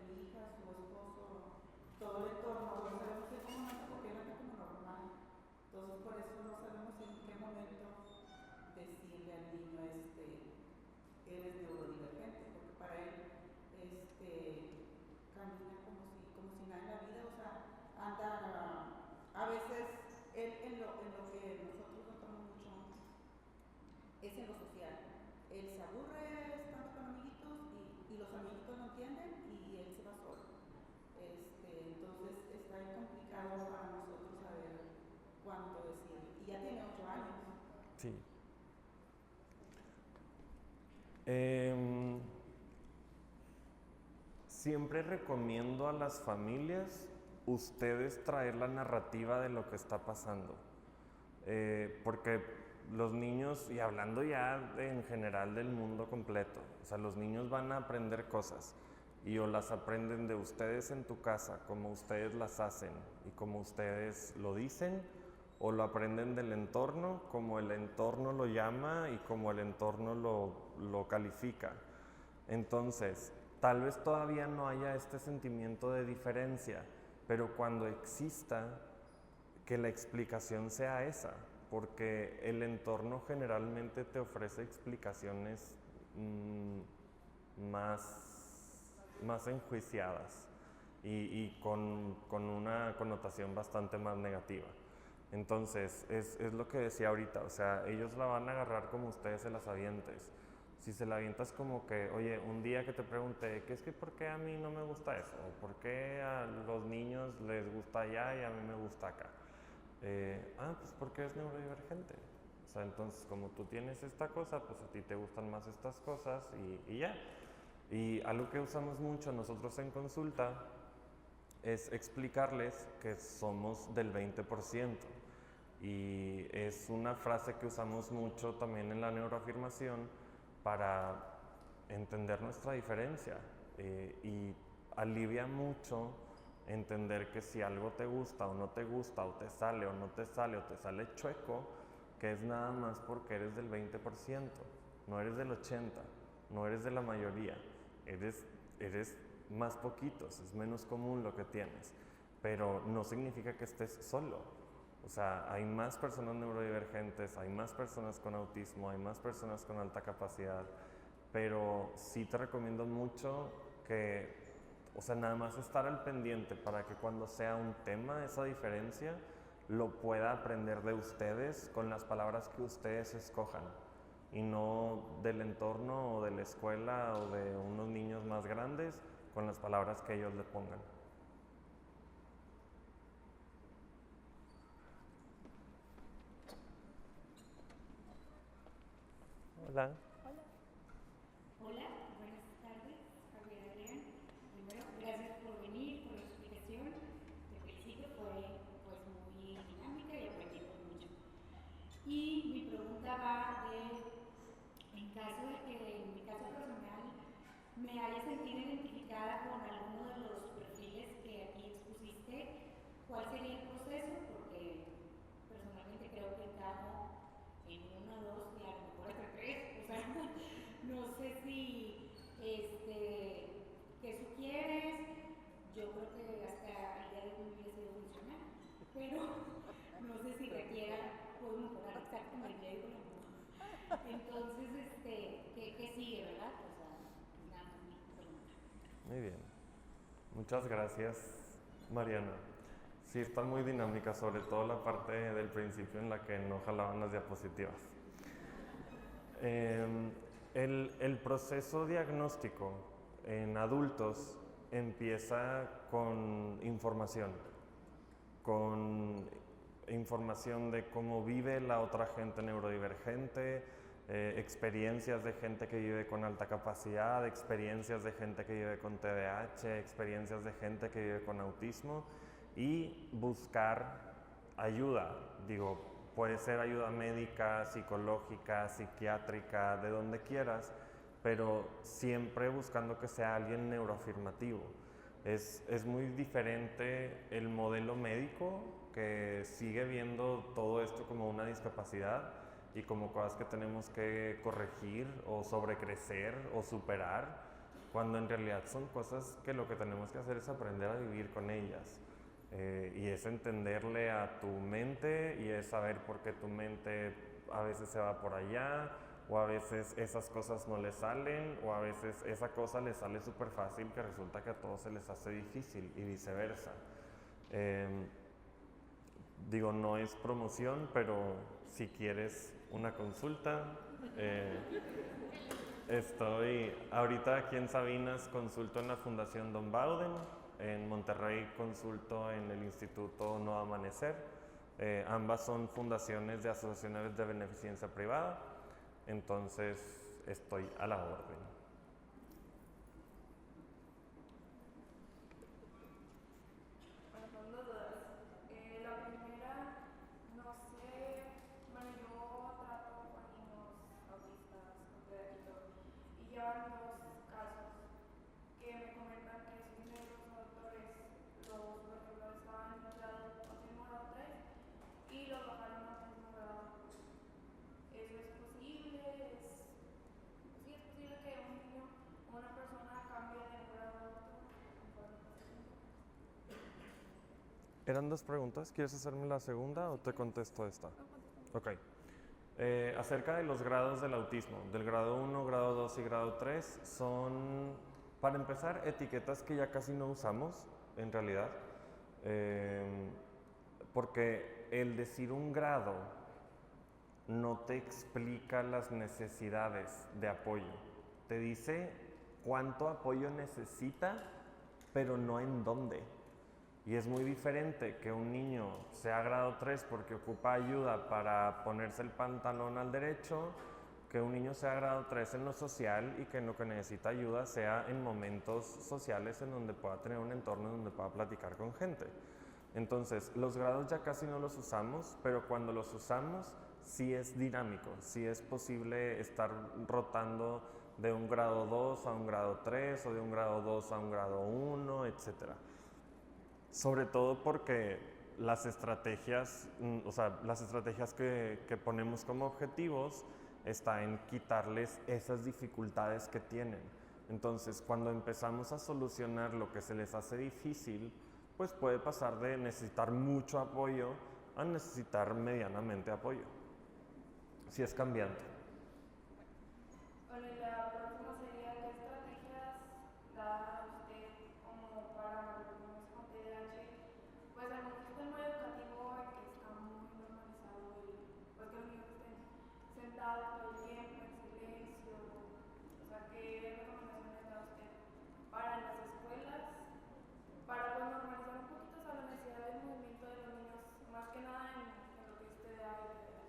mi hija, su esposo, todo el entorno, no sabemos en qué momento, porque él anda como normal. Entonces, por eso no sabemos en qué momento decirle al niño, eres neurodivergente, porque para él, camina como si nada en la vida, o sea, anda, a veces, él en lo que nosotros notamos mucho es en lo social. Él se aburre estando con amiguitos y los amiguitos no entienden y él se va solo. Entonces está ahí complicado para nosotros saber cuánto decir. Y ya tiene 8 años. Sí. Siempre recomiendo a las familias ustedes traer la narrativa de lo que está pasando. Porque los niños, y hablando ya en general del mundo completo, o sea, los niños van a aprender cosas y o las aprenden de ustedes en tu casa, como ustedes las hacen y como ustedes lo dicen, o lo aprenden del entorno, como el entorno lo llama y como el entorno lo califica. Entonces, tal vez todavía no haya este sentimiento de diferencia, pero cuando exista, que la explicación sea esa, porque el entorno generalmente te ofrece explicaciones más más enjuiciadas y con una connotación bastante más negativa. Entonces, es lo que decía ahorita, o sea, ellos la van a agarrar como ustedes se las avientes. Si se la avientas como que, oye, un día que te pregunte, ¿qué es que por qué a mí no me gusta eso? ¿O por qué a los niños les gusta allá y a mí me gusta acá? Pues porque es neurodivergente. O sea, entonces como tú tienes esta cosa, pues a ti te gustan más estas cosas y ya. Y algo que usamos mucho nosotros en consulta es explicarles que somos del 20%. Y es una frase que usamos mucho también en la neuroafirmación para entender nuestra diferencia. Y alivia mucho entender que si algo te gusta o no te gusta, o te sale o no te sale, o te sale chueco, que es nada más porque eres del 20%, no eres del 80%, no eres de la mayoría, eres más poquitos, es menos común lo que tienes, pero no significa que estés solo. O sea, hay más personas neurodivergentes, hay más personas con autismo, hay más personas con alta capacidad, pero sí te recomiendo mucho que, o sea, nada más estar al pendiente para que cuando sea un tema esa diferencia, lo pueda aprender de ustedes con las palabras que ustedes escojan y no del entorno o de la escuela o de unos niños más grandes con las palabras que ellos le pongan. Hola. Hola, buenas tardes, Javier Adrián. Primero, gracias por venir, por la explicación. Te felicito, fue pues muy dinámica y aprendimos mucho. Y mi pregunta va en caso de que en mi caso personal me haya sentido identificada con alguno de los perfiles que aquí expusiste, ¿cuál sería el proceso? Porque personalmente creo que encajo en uno, dos y a lo mejor hasta tres. O sea, no sé si, ¿qué sugieres? Yo creo que hasta el día de hoy hubiera sido funcional, pero no sé si requiera, puedo mejorar exacto con el médico. Entonces, ¿qué sigue, verdad? O sea, nada más mi pregunta. Muy bien. Muchas gracias, Mariana. Sí, está muy dinámica, sobre todo la parte del principio en la que no jalaban las diapositivas. El proceso diagnóstico en adultos empieza con información de cómo vive la otra gente neurodivergente, experiencias de gente que vive con alta capacidad, experiencias de gente que vive con TDAH, experiencias de gente que vive con autismo y buscar ayuda. Digo, puede ser ayuda médica, psicológica, psiquiátrica, de donde quieras, pero siempre buscando que sea alguien neuroafirmativo. Es muy diferente el modelo médico, que sigue viendo todo esto como una discapacidad y como cosas que tenemos que corregir o sobrecrecer o superar, cuando en realidad son cosas que lo que tenemos que hacer es aprender a vivir con ellas. Y es entenderle a tu mente y es saber por qué tu mente a veces se va por allá, o a veces esas cosas no le salen, o a veces esa cosa le sale súper fácil que resulta que a todos se les hace difícil y viceversa. Digo, no es promoción, pero si quieres una consulta, estoy ahorita aquí en Sabinas, consulto en la Fundación Don Bauden, en Monterrey consulto en el Instituto No Amanecer. Ambas son fundaciones de asociaciones de beneficencia privada, entonces estoy a la orden. Bueno, son dos dudas. La primera, no sé, bueno, yo trato con niños autistas, con TDAH y todo, y llevan dos casos que me comentan que sus médicos o doctores, los, por ejemplo, estaban en grado autismo grado 3 y los bajaron a autismo grado 2. ¿Eso es posible? ¿Sí es posible que un niño o una persona cambie de un grado a otro conforme pasa el tiempo? ¿Eran dos preguntas? ¿Quieres hacerme la segunda o te contesto esta? Ok. Acerca de los grados del autismo, del grado 1, grado 2 y grado 3, son Para empezar, etiquetas que ya casi no usamos, en realidad, porque el decir un grado no te explica las necesidades de apoyo. Te dice cuánto apoyo necesita, pero no en dónde. Y es muy diferente que un niño sea grado 3 porque ocupa ayuda para ponerse el pantalón al derecho, que un niño sea grado 3 en lo social y que en lo que necesita ayuda sea en momentos sociales en donde pueda tener un entorno en donde pueda platicar con gente. Entonces, los grados ya casi no los usamos, pero cuando los usamos sí es dinámico, sí es posible estar rotando de un grado 2 a un grado 3 o de un grado 2 a un grado 1, etcétera. Sobre todo porque las estrategias, las estrategias que ponemos como objetivos está en quitarles esas dificultades que tienen. Entonces, cuando empezamos a solucionar lo que se les hace difícil, pues puede pasar de necesitar mucho apoyo a necesitar medianamente apoyo. Sí es cambiante. Bueno, y la próxima sería, ¿qué estrategias da usted como para los niños con TDAH? Pues al momento del medio educativo en que está muy normalizado pues que los niños estén sentados todo el tiempo en silencio. O sea, ¿qué recomendaciones da usted para las escuelas, para pues, normalizar un poquito la necesidad del movimiento de los niños, más que nada en lo que es TDA y TDAH?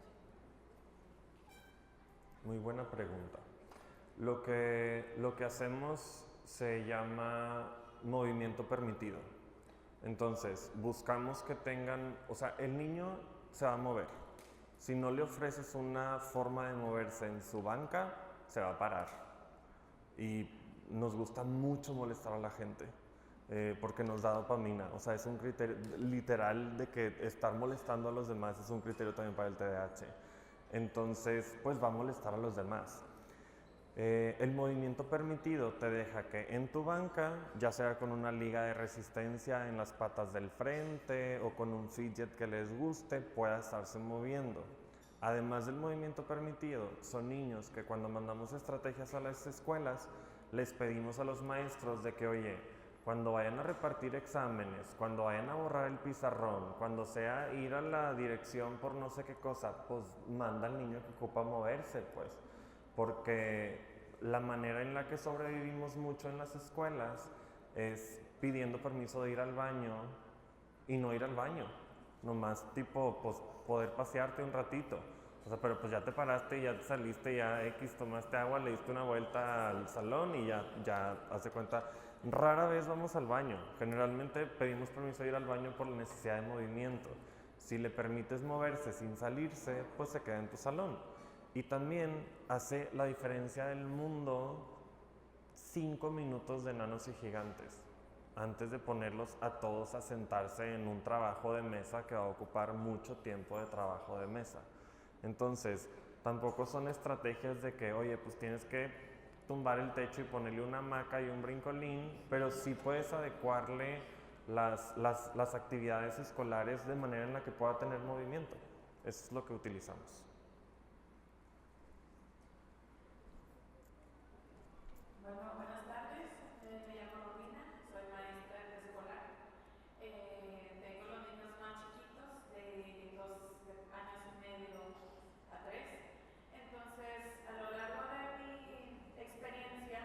Muy buena pregunta. Lo que hacemos se llama movimiento permitido. Entonces, buscamos que tengan, el niño se va a mover. Si no le ofreces una forma de moverse en su banca, se va a parar. Y nos gusta mucho molestar a la gente, porque nos da dopamina. Es un criterio literal de que estar molestando a los demás es un criterio también para el TDAH. Entonces, pues va a molestar a los demás. El movimiento permitido te deja que en tu banca, ya sea con una liga de resistencia en las patas del frente o con un fidget que les guste, pueda estarse moviendo. Además del movimiento permitido, son niños que cuando mandamos estrategias a las escuelas, les pedimos a los maestros de que, oye, cuando vayan a repartir exámenes, cuando vayan a borrar el pizarrón, cuando sea ir a la dirección por no sé qué cosa, pues manda al niño que ocupa moverse, pues. Porque la manera en la que sobrevivimos mucho en las escuelas es pidiendo permiso de ir al baño y no ir al baño. Nomás tipo, pues poder pasearte un ratito. Pero pues ya te paraste, ya te saliste, ya X, tomaste agua, le diste una vuelta al salón y ya haz de cuenta. Rara vez vamos al baño. Generalmente pedimos permiso de ir al baño por la necesidad de movimiento. Si le permites moverse sin salirse, pues se queda en tu salón. Y también hace la diferencia del mundo 5 minutos de Enanos y Gigantes antes de ponerlos a todos a sentarse en un trabajo de mesa que va a ocupar mucho tiempo de trabajo de mesa. Entonces, tampoco son estrategias de que, oye, pues tienes que tumbar el techo y ponerle una hamaca y un brincolín, pero sí puedes adecuarle las actividades escolares de manera en la que pueda tener movimiento. Eso es lo que utilizamos. Bueno, buenas tardes. Me llamo Robina, soy maestra de preescolar. Tengo los niños más chiquitos, de 2 años y medio a 3. Entonces, a lo largo de mi experiencia,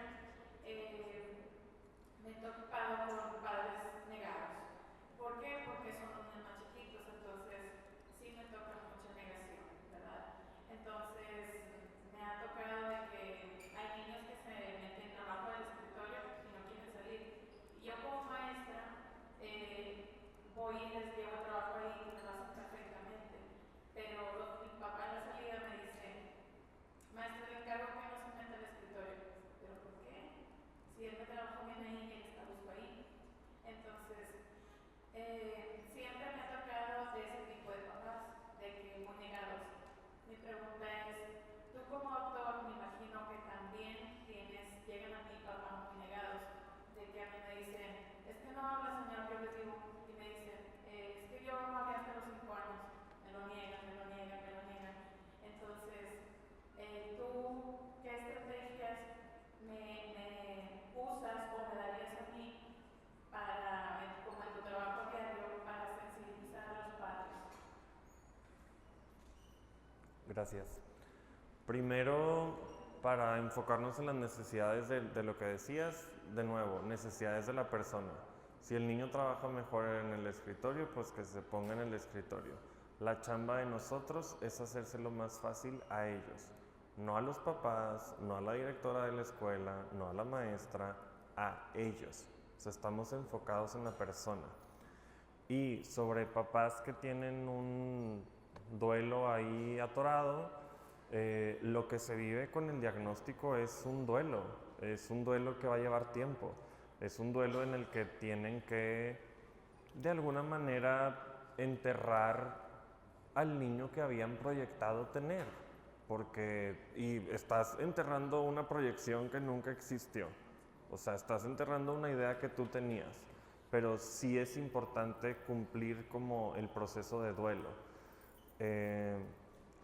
me he topado con padres negados. ¿Por qué? Porque son los niños más chiquitos, entonces sí me toca mucha negación, ¿verdad? Gracias. Primero, para enfocarnos en las necesidades de lo que decías, de nuevo, necesidades de la persona. Si el niño trabaja mejor en el escritorio, pues que se ponga en el escritorio. La chamba de nosotros es hacérselo más fácil a ellos, no a los papás, no a la directora de la escuela, no a la maestra, a ellos. O sea, estamos enfocados en la persona. Y sobre papás que tienen un duelo ahí atorado, lo que se vive con el diagnóstico es un duelo que va a llevar tiempo, es un duelo en el que tienen que de alguna manera enterrar al niño que habían proyectado tener, y estás enterrando una proyección que nunca existió, o sea, estás enterrando una idea que tú tenías, pero sí es importante cumplir como el proceso de duelo.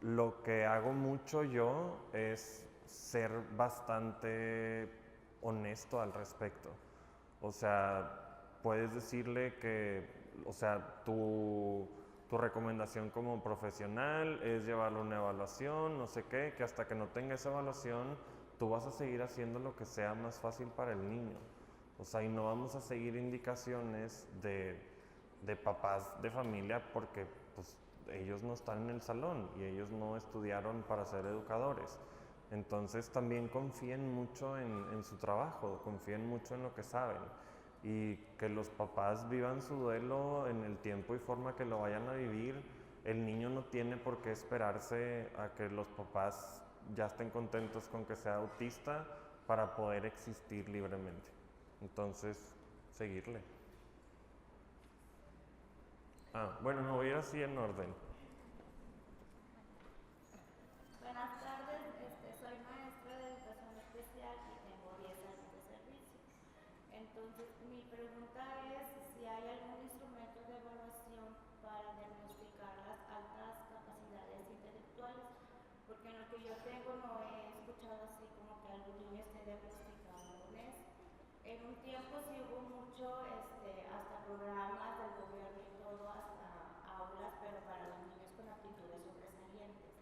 Lo que hago mucho yo es ser bastante honesto al respecto. O sea, puedes decirle que, o sea, tu recomendación como profesional es llevarlo a una evaluación, no sé qué, que hasta que no tenga esa evaluación, tú vas a seguir haciendo lo que sea más fácil para el niño. O sea, y no vamos a seguir indicaciones de papás de familia porque, pues, ellos no están en el salón y ellos no estudiaron para ser educadores. Entonces también confíen mucho en su trabajo, confíen mucho en lo que saben y que los papás vivan su duelo en el tiempo y forma que lo vayan a vivir. El niño no tiene por qué esperarse a que los papás ya estén contentos con que sea autista para poder existir libremente. Entonces, seguirle. Bueno, me voy a ir así en orden. Buenas tardes, soy maestra de educación especial y tengo 10 años de servicio. Entonces, mi pregunta es si hay algún instrumento de evaluación para diagnosticar las altas capacidades intelectuales, porque en lo que yo tengo no he escuchado así como que algún niño esté diagnosticado con eso. En un tiempo sí hubo mucho, hasta programas del gobierno y todo, hasta aulas, pero para los niños con aptitudes sobresalientes.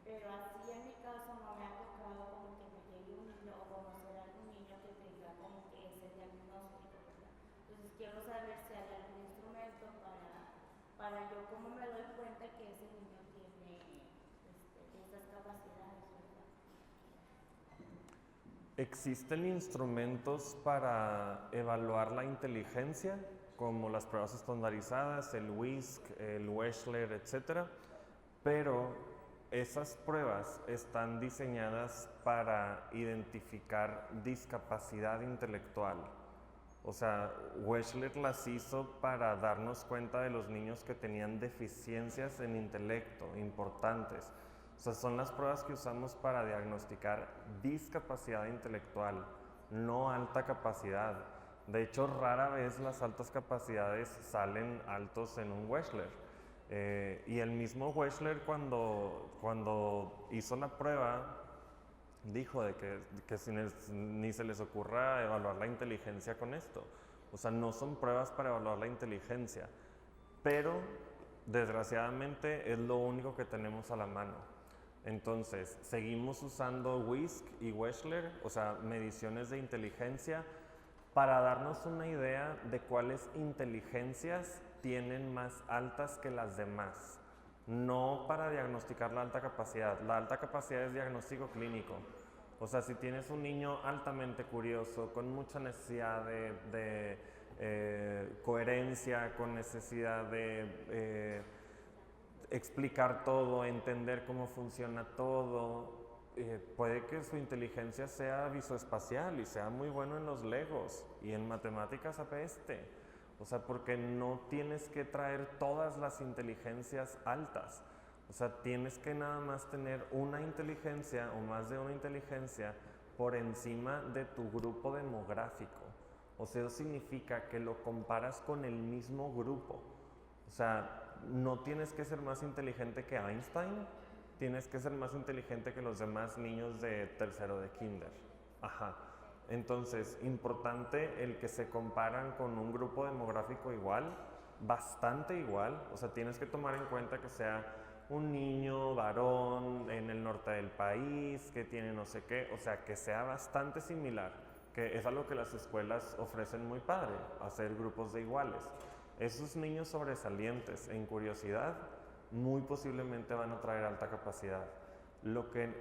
Pero así en mi caso no me ha tocado como que me llegue un niño o conocer a algún niño que tenga como que ese diagnóstico, ¿verdad? Entonces quiero saber si hay algún instrumento para yo cómo me doy cuenta que ese niño tiene esas capacidades, ¿verdad? ¿Existen instrumentos para evaluar la inteligencia, como las pruebas estandarizadas, el WISC, el Wechsler, etcétera? Pero esas pruebas están diseñadas para identificar discapacidad intelectual. O sea, Wechsler las hizo para darnos cuenta de los niños que tenían deficiencias en intelecto importantes. O sea, son las pruebas que usamos para diagnosticar discapacidad intelectual, no alta capacidad. De hecho, rara vez las altas capacidades salen altos en un Wechsler. Y el mismo Wechsler cuando hizo la prueba dijo de que ni se les ocurra evaluar la inteligencia con esto. O sea, no son pruebas para evaluar la inteligencia, pero desgraciadamente es lo único que tenemos a la mano. Entonces, seguimos usando WISC y Wechsler, o sea, mediciones de inteligencia, para darnos una idea de cuáles inteligencias tienen más altas que las demás, no para diagnosticar la alta capacidad. La alta capacidad es diagnóstico clínico. O sea, si tienes un niño altamente curioso, con mucha necesidad de coherencia, con necesidad de explicar todo, entender cómo funciona todo, puede que su inteligencia sea visoespacial y sea muy bueno en los legos y en matemáticas apeste. O sea, porque no tienes que traer todas las inteligencias altas. O sea, tienes que nada más tener una inteligencia o más de una inteligencia por encima de tu grupo demográfico. O sea, eso significa que lo comparas con el mismo grupo. O sea, no tienes que ser más inteligente que Einstein, tienes que ser más inteligente que los demás niños de tercero de kinder. Ajá. Entonces, importante el que se comparan con un grupo demográfico igual, bastante igual. O sea, tienes que tomar en cuenta que sea un niño varón en el norte del país que tiene no sé qué, o sea, que sea bastante similar, que es algo que las escuelas ofrecen muy padre, hacer grupos de iguales. Esos niños sobresalientes en curiosidad muy posiblemente van a traer alta capacidad.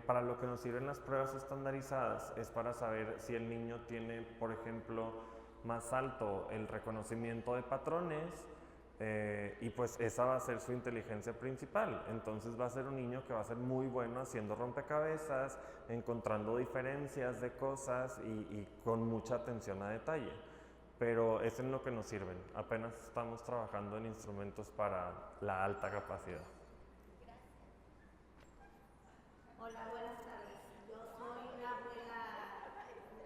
Para lo que nos sirven las pruebas estandarizadas es para saber si el niño tiene, por ejemplo, más alto el reconocimiento de patrones, y pues esa va a ser su inteligencia principal. Entonces va a ser un niño que va a ser muy bueno haciendo rompecabezas, encontrando diferencias de cosas y con mucha atención a detalle. Pero es en lo que nos sirven. Apenas estamos trabajando en instrumentos para la alta capacidad. Hola, buenas tardes. Yo soy una abuela,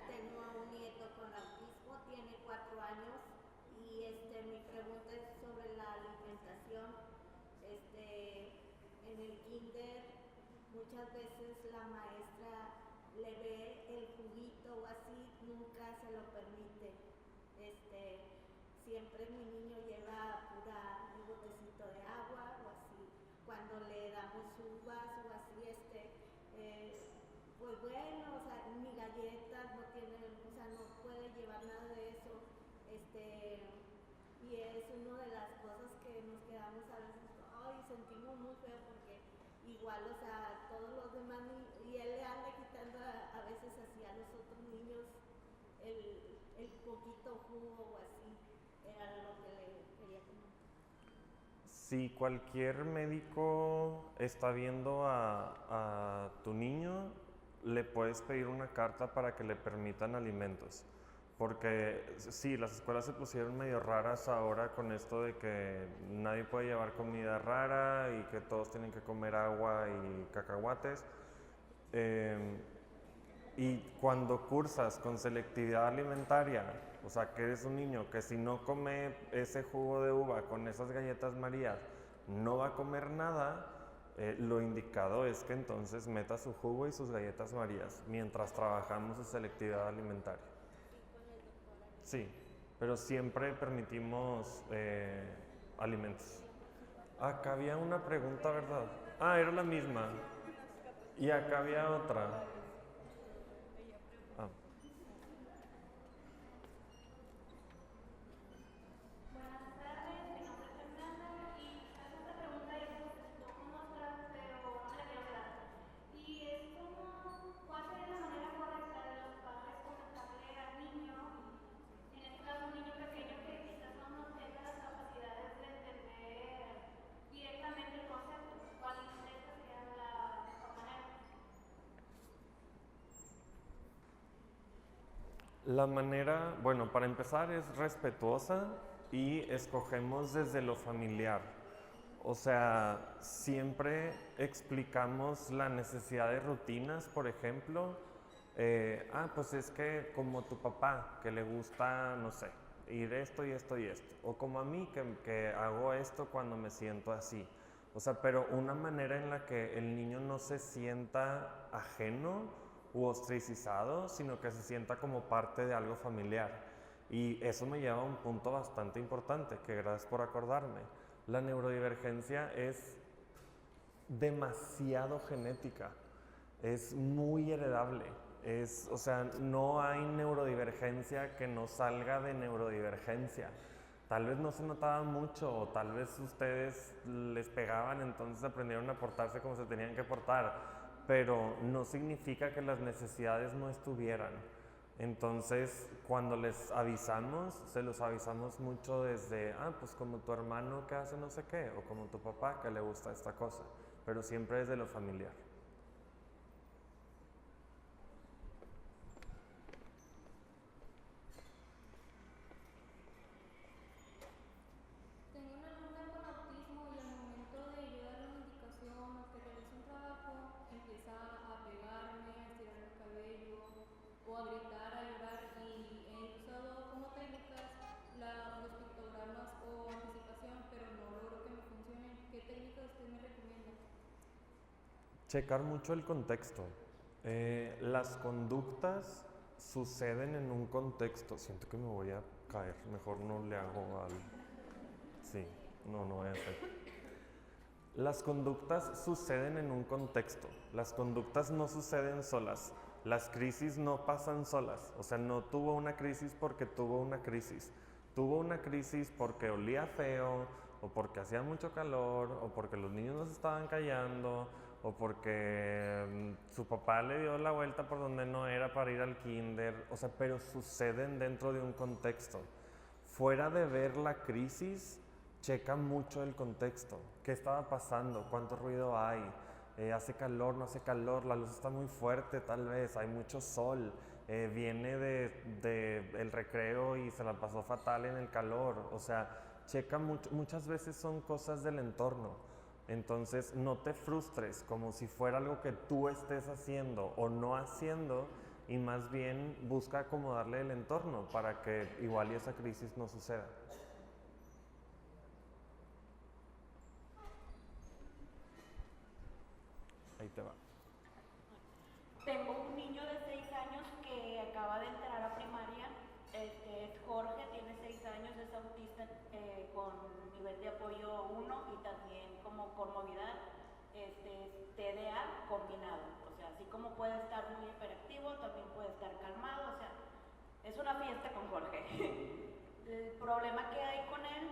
tengo a un nieto con autismo, tiene 4 años y mi pregunta es sobre la alimentación. En el kinder muchas veces la maestra le ve el juguito o así, nunca se lo permite. Siempre mi niño lleva un botecito de agua o así. Cuando le damos uvas o así, pues bueno, o sea, ni galletas, no tiene, o sea, no puede llevar nada de eso. Y es una de las cosas que nos quedamos a veces, ay, sentimos muy feo porque igual, o sea, todos los demás, y él le anda quitando a veces así a los otros niños el poquito jugo o así. Era lo que le quería comentar. Si cualquier médico está viendo a tu niño, le puedes pedir una carta para que le permitan alimentos. Porque sí, las escuelas se pusieron medio raras ahora con esto de que nadie puede llevar comida rara y que todos tienen que comer agua y cacahuates. Y cuando cursas con selectividad alimentaria, o sea, que eres un niño que si no come ese jugo de uva con esas galletas Marías, no va a comer nada, lo indicado es que entonces meta su jugo y sus galletas Marías mientras trabajamos en selectividad alimentaria. Sí, pero siempre permitimos alimentos. Acá había una pregunta, ¿verdad? Ah, era la misma. Y acá había otra. Ah. Buenas tardes, mi nombre es Fernanda y quizás esta pregunta ya se contestó con otra, pero no la quiero quedar. Y es ¿cuál sería la manera correcta de los padres comentarle al niño, en este caso un niño pequeño que quizás no tenga las capacidades de entender directamente el concepto? ¿Cuál de estas sería la mejor manera? La manera, bueno, para empezar es respetuosa y escogemos desde lo familiar. O sea, siempre explicamos la necesidad de rutinas, por ejemplo. Pues es que como tu papá, que le gusta, no sé, ir esto y esto y esto. O como a mí, que hago esto cuando me siento así. O sea, pero una manera en la que el niño no se sienta ajeno u ostracizado, sino que se sienta como parte de algo familiar. Y eso me lleva a un punto bastante importante, que gracias por acordarme. La neurodivergencia es demasiado genética, es muy heredable. O sea, no hay neurodivergencia que no salga de neurodivergencia. Tal vez no se notaba mucho, o tal vez ustedes les pegaban, entonces aprendieron a portarse como se tenían que portar, pero no significa que las necesidades no estuvieran. Entonces, cuando les avisamos, se los avisamos mucho desde, pues como tu hermano que hace no sé qué, o como tu papá que le gusta esta cosa, pero siempre desde lo familiar. Tengo una alumna con autismo y al momento de yo darle una indicación o que realice un trabajo, empieza a pegarme, a estirar el cabello o a gritar, a llorar, y he usado como técnicas los pictogramas o anticipación, pero no logro que me funcionen. ¿Qué técnica usted me recomienda? Checar mucho el contexto. Las conductas suceden en un contexto. Siento que me voy a caer, mejor no le hago al... Sí, no voy a hacer. Las conductas suceden en un contexto, las conductas no suceden solas, las crisis no pasan solas, o sea, no tuvo una crisis porque tuvo una crisis porque olía feo, o porque hacía mucho calor, o porque los niños no se estaban callando, o porque su papá le dio la vuelta por donde no era para ir al kinder, o sea, pero suceden dentro de un contexto. Fuera de ver la crisis, checa mucho el contexto. ¿Qué estaba pasando? ¿Cuánto ruido hay? ¿Hace calor? ¿No hace calor? La luz está muy fuerte tal vez, hay mucho sol. Viene de el recreo y se la pasó fatal en el calor. O sea, checa muchas veces son cosas del entorno. Entonces no te frustres como si fuera algo que tú estés haciendo o no haciendo, y más bien busca acomodarle el entorno para que igual y esa crisis no suceda. Ahí te va. Tengo un niño de 6 años que acaba de entrar a primaria, es Jorge, tiene 6 años, es autista con nivel de apoyo 1 y también como comorbilidad, TDA combinado, o sea, así como puede estar muy hiperactivo, también puede estar calmado, o sea, es una fiesta con Jorge. El problema que hay con él,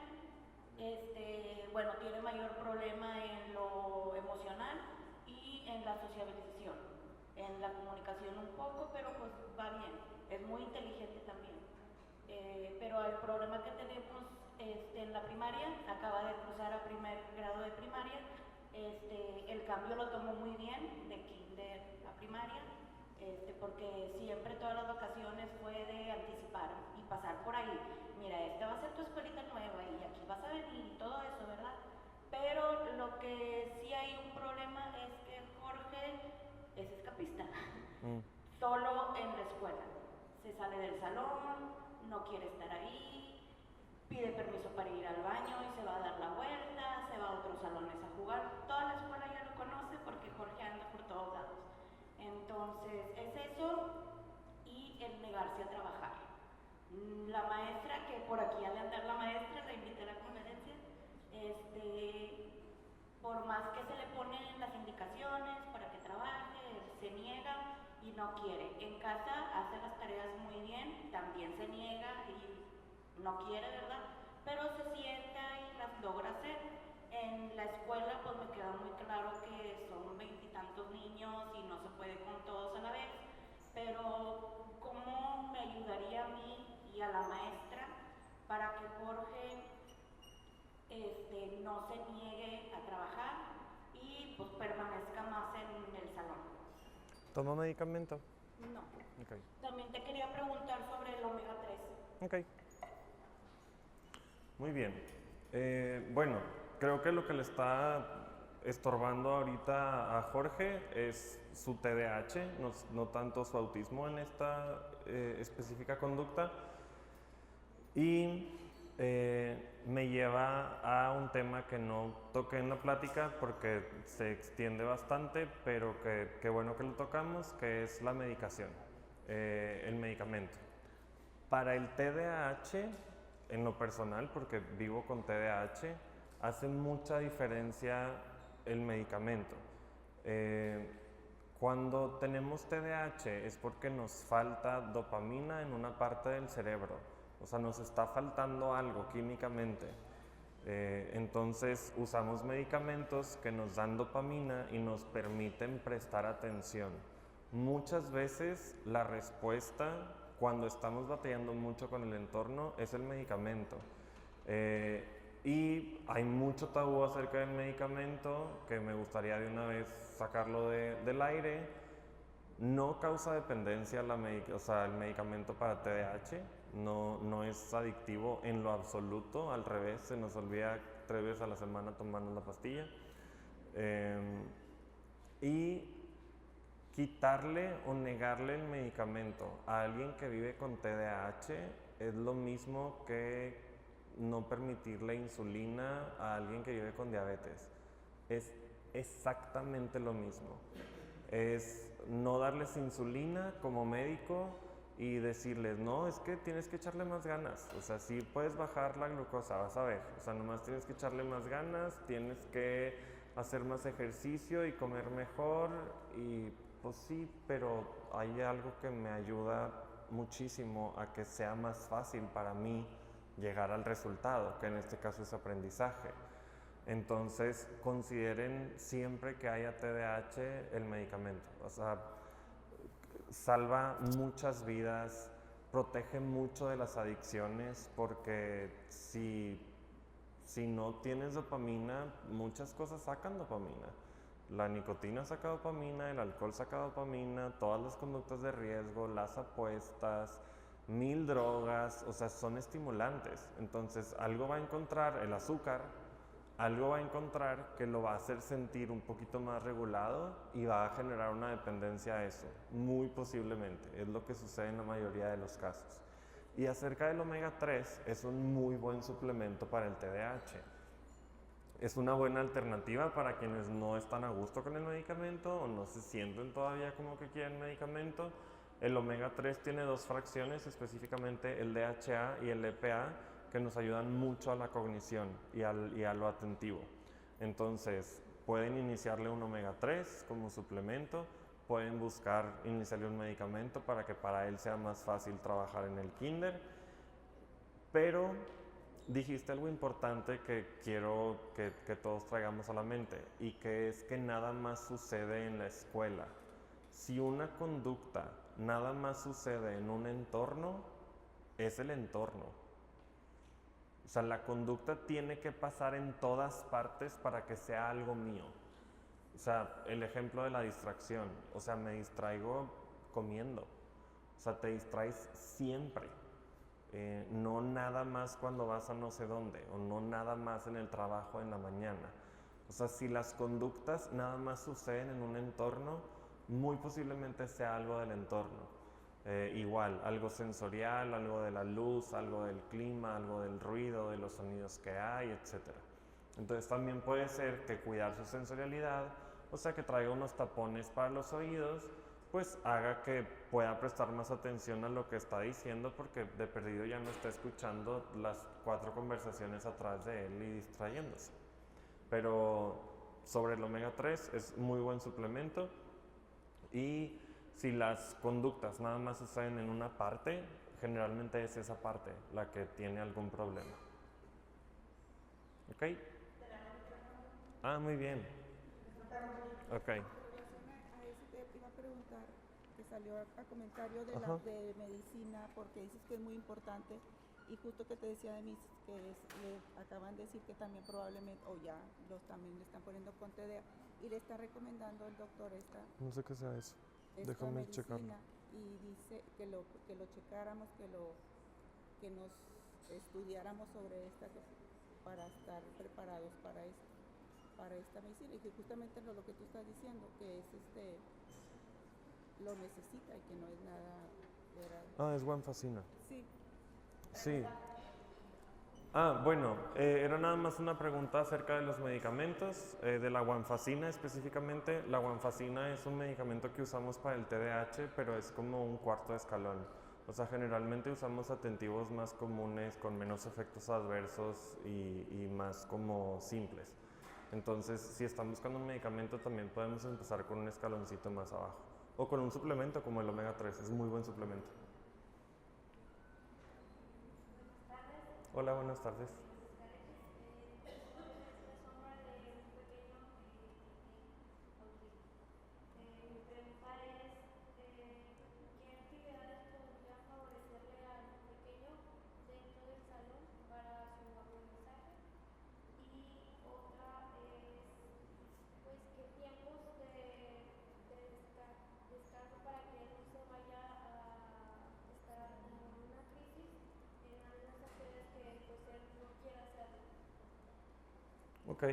bueno, tiene mayor problema en lo emocional y en la sociabilización, en la comunicación un poco, pero pues va bien, es muy inteligente también. Pero el problema que tenemos en la primaria, acaba de cruzar a primer grado de primaria, el cambio lo tomó muy bien, de kinder a primaria, porque siempre todas las vacaciones fue de anticipar y pasar por ahí. Mira, esta va a ser tu escuelita nueva y aquí vas a venir y todo eso, ¿verdad? Pero lo que sí hay un problema es que Jorge es escapista, solo en la escuela. Se sale del salón, no quiere estar ahí, pide permiso para ir al baño y se va a dar la vuelta, se va a otros salones a jugar. Toda la escuela ya lo conoce porque Jorge anda por todos lados. Entonces es eso y el negarse a trabajar. La maestra, que por aquí ha de andar la maestra, la invité a la conferencia, por más que se le ponen las indicaciones para que trabaje, se niega y no quiere. En casa hace las tareas muy bien, también se niega y no quiere, ¿verdad? Pero se sienta y las logra hacer. En la escuela pues me queda muy claro que son 20 y tantos niños y no se puede con todos a la vez, pero ¿cómo me ayudaría a mí y a la maestra para que Jorge no se niegue a trabajar y pues permanezca más en el salón? ¿Toma medicamento? No. Okay. También te quería preguntar sobre el omega 3. Ok. Muy bien. Bueno, creo que lo que le está estorbando ahorita a Jorge es su TDAH, no tanto su autismo en esta específica conducta. Y me lleva a un tema que no toqué en la plática porque se extiende bastante, pero que bueno que lo tocamos, que es la medicación, el medicamento. Para el TDAH, en lo personal, porque vivo con TDAH, hace mucha diferencia el medicamento. Cuando tenemos TDAH es porque nos falta dopamina en una parte del cerebro, o sea, nos está faltando algo químicamente. Entonces usamos medicamentos que nos dan dopamina y nos permiten prestar atención. Muchas veces la respuesta cuando estamos batallando mucho con el entorno es el medicamento. Y hay mucho tabú acerca del medicamento que me gustaría de una vez sacarlo del aire. No causa dependencia el medicamento para TDAH, no es adictivo en lo absoluto, al revés, se nos olvida 3 veces a la semana tomarnos la pastilla. Y quitarle o negarle el medicamento a alguien que vive con TDAH es lo mismo que no permitirle insulina a alguien que vive con diabetes. Es exactamente lo mismo. Es no darles insulina como médico y decirles, no, es que tienes que echarle más ganas. O sea, sí puedes bajar la glucosa, vas a ver. O sea, nomás tienes que echarle más ganas, tienes que hacer más ejercicio y comer mejor y pues sí, pero hay algo que me ayuda muchísimo a que sea más fácil para mí llegar al resultado, que en este caso es aprendizaje. Entonces, consideren siempre que haya TDAH el medicamento. O sea, salva muchas vidas, protege mucho de las adicciones, porque si no tienes dopamina, muchas cosas sacan dopamina. La nicotina saca dopamina, el alcohol saca dopamina, todas las conductas de riesgo, las apuestas, 1000 drogas, o sea, son estimulantes. Entonces, algo va a encontrar el azúcar, algo va a encontrar que lo va a hacer sentir un poquito más regulado y va a generar una dependencia a eso, muy posiblemente. Es lo que sucede en la mayoría de los casos. Y acerca del omega 3, es un muy buen suplemento para el TDAH. Es una buena alternativa para quienes no están a gusto con el medicamento o no se sienten todavía como que quieren medicamento. El omega 3 tiene 2 fracciones, específicamente el DHA y el EPA, que nos ayudan mucho a la cognición y a lo atentivo. Entonces, pueden iniciarle un omega 3 como suplemento, pueden buscar iniciarle un medicamento para que para él sea más fácil trabajar en el kinder, pero dijiste algo importante que quiero que todos traigamos a la mente, y que es que nada más sucede en la escuela. Si una conducta nada más sucede en un entorno, es el entorno. O sea, la conducta tiene que pasar en todas partes para que sea algo mío. O sea, el ejemplo de la distracción. O sea, me distraigo comiendo. O sea, te distraes siempre. No nada más cuando vas a no sé dónde, o no nada más en el trabajo en la mañana. O sea, si las conductas nada más suceden en un entorno, muy posiblemente sea algo del entorno. Igual, algo sensorial, algo de la luz, algo del clima, algo del ruido, de los sonidos que hay, etc. Entonces también puede ser que cuidar su sensorialidad, o sea, que traiga unos tapones para los oídos, pues haga que pueda prestar más atención a lo que está diciendo, porque de perdido ya no está escuchando las 4 conversaciones atrás de él y distrayéndose. Pero sobre el omega 3 es muy buen suplemento, y si las conductas nada más suceden en una parte, generalmente es esa parte la que tiene algún problema. ¿Ok? Ah, muy bien. Ok. A eso te iba a preguntar, que salió a comentario de, de medicina, porque dices que es muy importante, y justo que te decía de mis, que le acaban de decir que también probablemente, o ya también le están poniendo con TDA, y le está recomendando el doctor No sé qué sea eso. Déjame checarlo. Y dice que lo checáramos, que nos estudiáramos sobre esta, para estar preparados para esta medicina, y que justamente lo que tú estás diciendo, que es lo necesita y que no es nada. Es guanfacina. Sí. Sí. Bueno, era nada más una pregunta acerca de los medicamentos, de la guanfacina específicamente. La guanfacina es un medicamento que usamos para el TDAH, pero es como un cuarto de escalón. O sea, generalmente usamos atentivos más comunes, con menos efectos adversos y más como simples. Entonces, si están buscando un medicamento, también podemos empezar con un escaloncito más abajo. O con un suplemento como el omega 3, es muy buen suplemento. Hola, buenas tardes. Ok.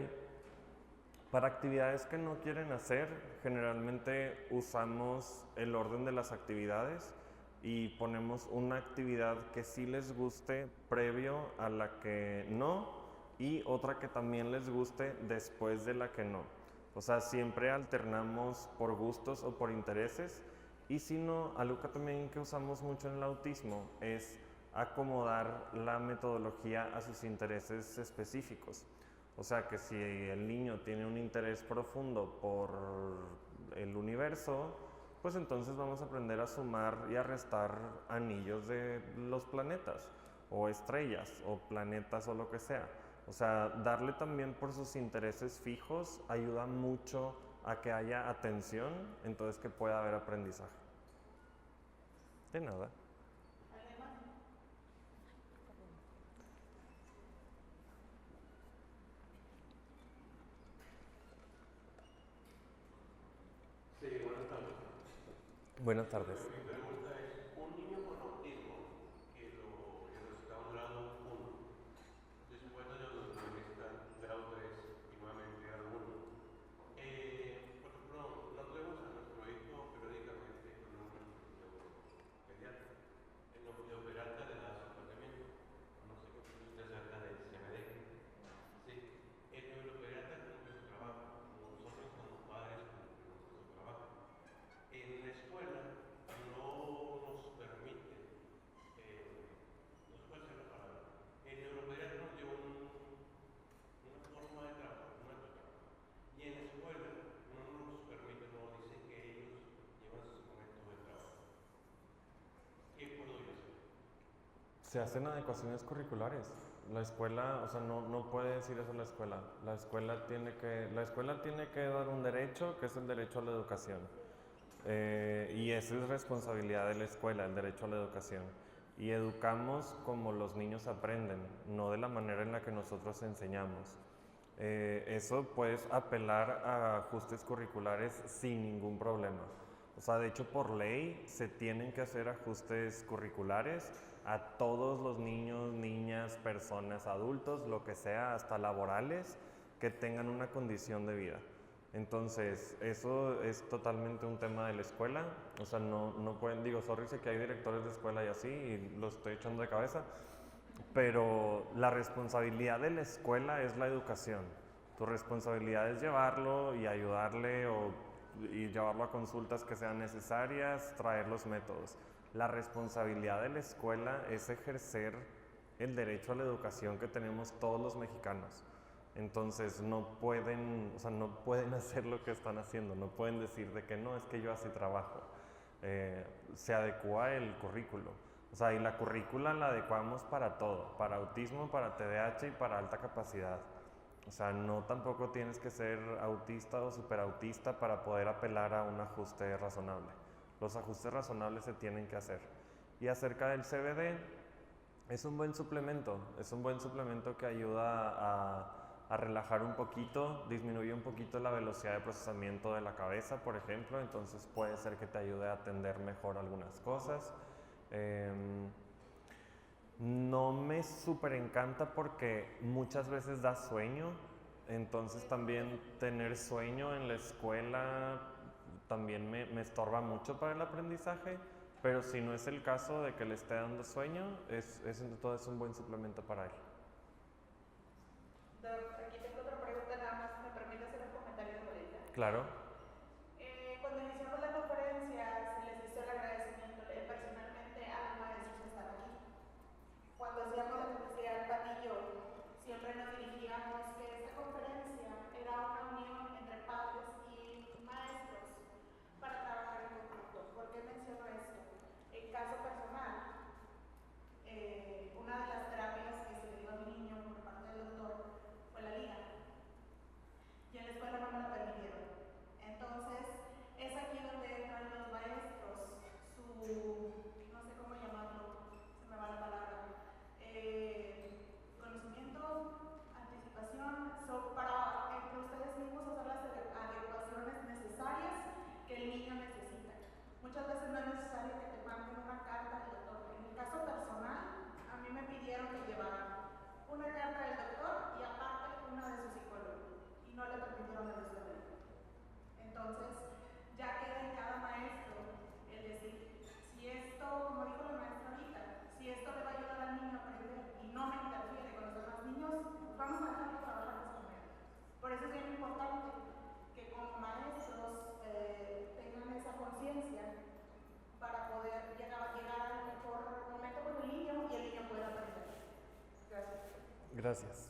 Para actividades que no quieren hacer, generalmente usamos el orden de las actividades y ponemos una actividad que sí les guste previo a la que no, y otra que también les guste después de la que no. O sea, siempre alternamos por gustos o por intereses. Y si no, algo que también que usamos mucho en el autismo es acomodar la metodología a sus intereses específicos. O sea que si el niño tiene un interés profundo por el universo, pues entonces vamos a aprender a sumar y a restar anillos de los planetas, o estrellas, o planetas, o lo que sea. O sea, darle también por sus intereses fijos ayuda mucho a que haya atención, entonces que pueda haber aprendizaje. De nada. Sí, buenas tardes. Buenas tardes. Mi pregunta es, un niño con autismo que lo diagnosticaron grado 1, después de diagnosticar grado 3 y nuevamente grado 1. Por ejemplo, nos vemos a nuestro hijo periódicamente con un neuropediatra. El neuropediatra le da su tratamiento. No sé qué piensa usted acerca del CBD. Sí, el neuropediatra cumple su trabajo. Nosotros como padres cumplimos nuestro trabajo. En la escuela no nos permite, no se puede hacer la palabra, el neuropediatra nos dio una forma de trabajar, una etapa. Y en la escuela no nos permite, nos dicen que ellos llevan sus métodos de trabajo. ¿Qué puedo yo hacer? Se hacen adecuaciones curriculares. La escuela, o sea, no puede decir eso la escuela. La escuela tiene que dar un derecho, que es el derecho a la educación. Y esa es responsabilidad de la escuela, el derecho a la educación. Y educamos como los niños aprenden, no de la manera en la que nosotros enseñamos. Eso puedes apelar a ajustes curriculares sin ningún problema. O sea, de hecho, por ley se tienen que hacer ajustes curriculares a todos los niños, niñas, personas, adultos, lo que sea, hasta laborales, que tengan una condición de vida. Entonces, eso es totalmente un tema de la escuela. O sea, no pueden, digo, sorry, sé que hay directores de escuela y así, y lo estoy echando de cabeza, pero la responsabilidad de la escuela es la educación. Tu responsabilidad es llevarlo y ayudarle y llevarlo a consultas que sean necesarias, traer los métodos. La responsabilidad de la escuela es ejercer el derecho a la educación que tenemos todos los mexicanos. Entonces no pueden hacer lo que están haciendo, no pueden decir de que no, es que yo así trabajo. Se adecua el currículo. O sea, y la currícula la adecuamos para todo, para autismo, para TDAH y para alta capacidad. O sea, no tampoco tienes que ser autista o superautista para poder apelar a un ajuste razonable. Los ajustes razonables se tienen que hacer. Y acerca del CBD, es un buen suplemento que ayuda a relajar un poquito, disminuye un poquito la velocidad de procesamiento de la cabeza, por ejemplo, entonces puede ser que te ayude a atender mejor algunas cosas. No me súper encanta porque muchas veces da sueño, entonces también tener sueño en la escuela también me estorba mucho para el aprendizaje, pero si no es el caso de que le esté dando sueño, entonces es un buen suplemento para él. Aquí tengo otra pregunta, nada más me permite hacer un comentario de ahorita. Claro. Cuando iniciamos la conferencia, se les hizo el agradecimiento personalmente a los maestros que están aquí. Cuando hacíamos la publicidad del patillo, siempre nos dirigíamos que esta conferencia era una unión entre padres y maestros para trabajar en conjunto. ¿Por qué menciono esto? En caso personal, una de las terapias que se le dio a mi niño por parte del doctor fue la liga. Y en la escuela no me lo permitieron. Entonces, es aquí donde entran los maestros, no sé cómo llamarlo, se me va la palabra, conocimiento, anticipación, para entre ustedes mismos hacer las adecuaciones necesarias que el niño necesita. Muchas veces no es necesario que te manden una carta del doctor. En el caso personal, a mí me pidieron que llevara una carta del doctor y aparte una de su psicólogo, y no le permitieron el uso de él. Entonces, ya queda en cada maestro el decir, si esto, como dijo la maestra ahorita, si esto le va a ayudar al niño a aprender y no me interfiere con los demás niños, vamos a dejarlo trabajar de esa manera. Por eso es bien importante que como maestros tengan esa conciencia para poder llegar al mejor momento con el niño y el niño pueda aprender. Gracias. Gracias.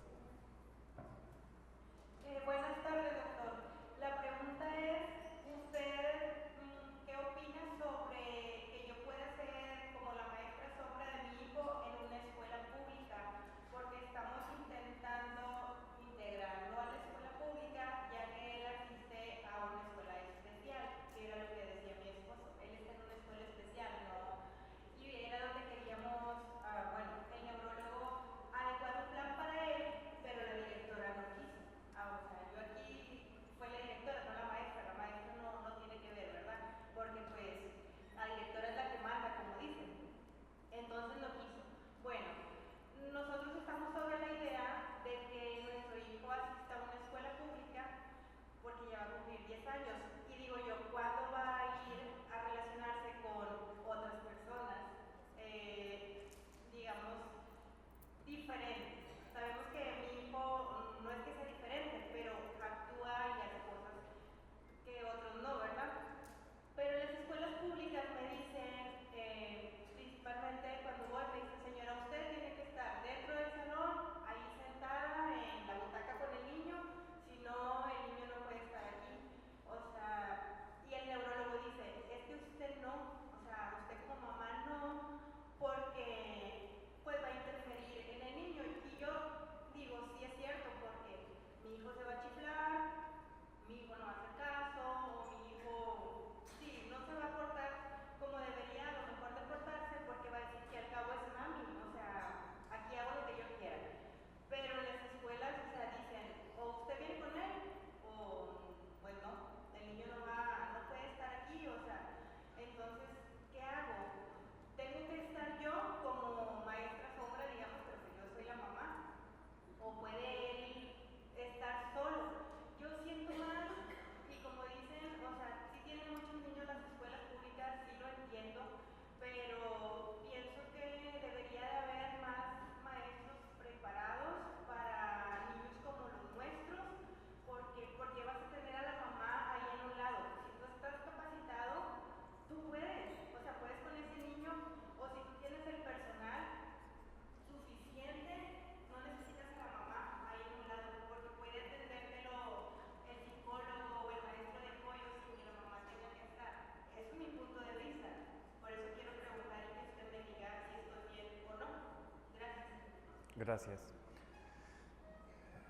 Gracias.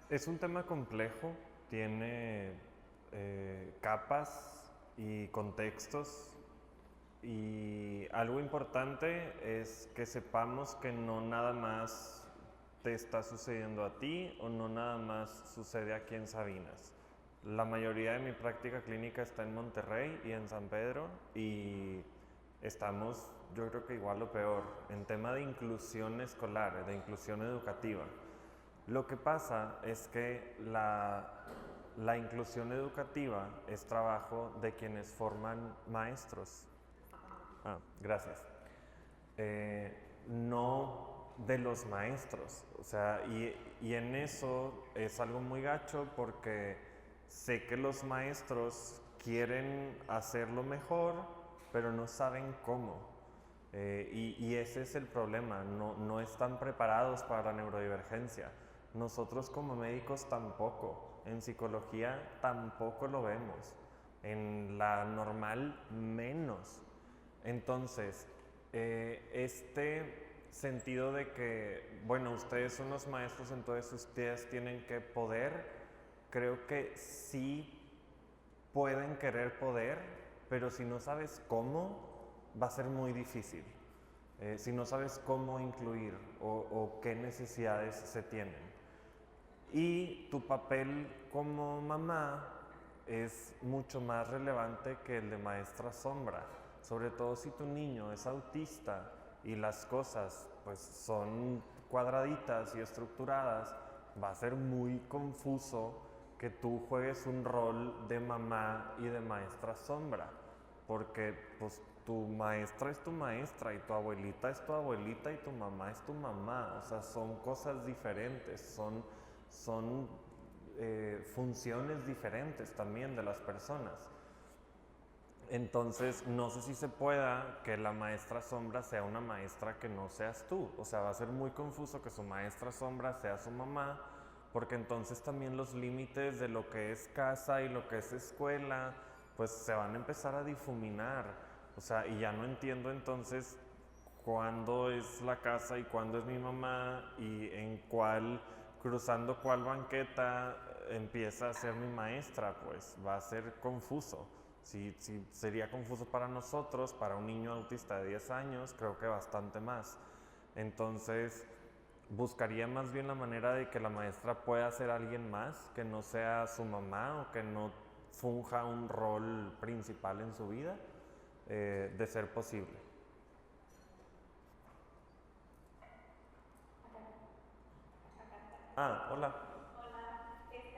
Es un tema complejo, tiene capas y contextos, y algo importante es que sepamos que no nada más te está sucediendo a ti o no nada más sucede aquí en Sabinas. La mayoría de mi práctica clínica está en Monterrey y en San Pedro, y estamos, yo creo que igual o peor, en tema de inclusión escolar, de inclusión educativa. Lo que pasa es que la inclusión educativa es trabajo de quienes forman maestros. Gracias. No de los maestros. O sea, y en eso es algo muy gacho, porque sé que los maestros quieren hacerlo mejor, pero no saben cómo. Y ese es el problema, no están preparados para la neurodivergencia. Nosotros como médicos tampoco, en psicología tampoco lo vemos, en la normal menos. Entonces, este sentido de que, bueno, ustedes son los maestros, entonces ustedes tienen que poder, creo que sí pueden querer poder, pero si no sabes cómo, va a ser muy difícil. Si no sabes cómo incluir o qué necesidades se tienen. Y tu papel como mamá es mucho más relevante que el de maestra sombra, sobre todo si tu niño es autista y las cosas pues son cuadraditas y estructuradas. Va a ser muy confuso que tú juegues un rol de mamá y de maestra sombra, porque pues tu maestra es tu maestra y tu abuelita es tu abuelita y tu mamá es tu mamá. O sea, son cosas diferentes, son funciones diferentes también de las personas. Entonces, no sé si se pueda que la maestra sombra sea una maestra que no seas tú. O sea, va a ser muy confuso que su maestra sombra sea su mamá, porque entonces también los límites de lo que es casa y lo que es escuela, pues se van a empezar a difuminar. O sea, y ya no entiendo entonces cuándo es la casa y cuándo es mi mamá, y en cuál, cruzando cuál banqueta empieza a ser mi maestra. Pues va a ser confuso. Sí, sería confuso para nosotros, para un niño autista de 10 años, creo que bastante más. Entonces, buscaría más bien la manera de que la maestra pueda ser alguien más, que no sea su mamá o que no funja un rol principal en su vida, de ser posible. Hola. Hola,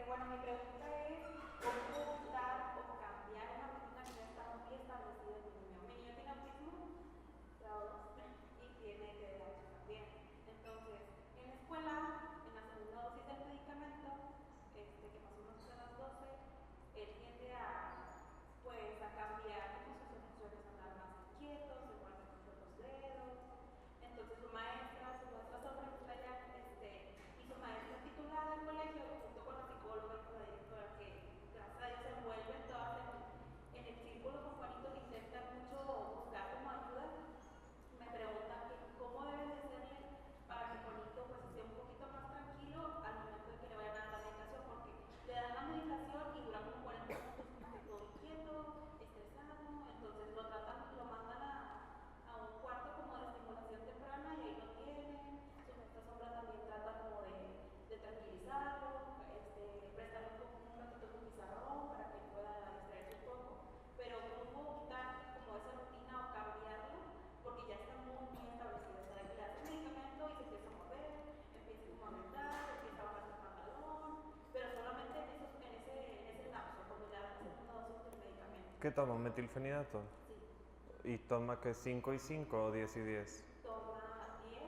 bueno, mi pregunta es, ¿cómo dar o cambiar una rutina que ya está muy establecida en mi niño? Mi niño tiene autismo, grado 2, y tiene TDAH también. Entonces, en la escuela, en la segunda dosis del medicamento, que más o menos es a las 12, él tiende pues, a cambiar como sus emociones, a andar más inquieto, se muerde mucho los dedos. Entonces, su maestra sombra está ya, y su maestra titulada del colegio, junto con la psicóloga y con la directora, que gracias a Dios se envuelven todas en el círculo con Juanito, que intentan mucho buscar como ayuda. Me preguntan que cómo deben de ser para que Juanito pues esté un poquito más tranquilo al momento de que le vayan a dar la medicación, porque le dan la medicación y dura como 40 minutos como que todo inquieto, estresado. Entonces lo mandan a un cuarto como de estimulación temprana, y ahí lo tienen. Su maestra sombra también trata como de tranquilizarlo, prestarle un ratito con pizarrón para que pueda distraerse un poco. Pero cómo quitar como esa rutina o cambiarla, porque ya está muy establecida. O sea, le das el medicamento y se empieza a mover, empieza como a aumentar, empieza a bajar el pantalón, pero solamente en ese lapso, cuando ya la segunda dosis del medicamento. ¿Qué toma? ¿Metilfenidato? Sí. ¿Y toma que 5 y 5 o 10 y 10? Toma 10,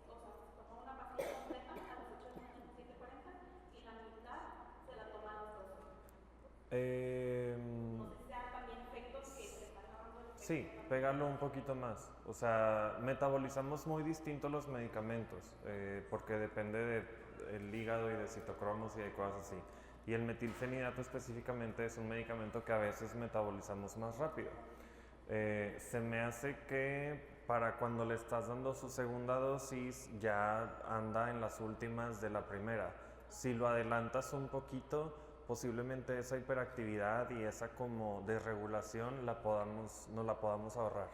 o sea, toma una pastilla completa a las 8 de la mañana, 7:40, y la mitad se la toma a las 12. No sé si sea también efectos que se están dando el efecto. Sí, pegarlo un poquito más. O sea, metabolizamos muy distinto los medicamentos, porque depende del hígado y de citocromos y de cosas así. Y el metilfenidato específicamente es un medicamento que a veces metabolizamos más rápido. Se me hace que para cuando le estás dando su segunda dosis ya anda en las últimas de la primera. Si lo adelantas un poquito, posiblemente esa hiperactividad y esa como desregulación nos la podamos ahorrar.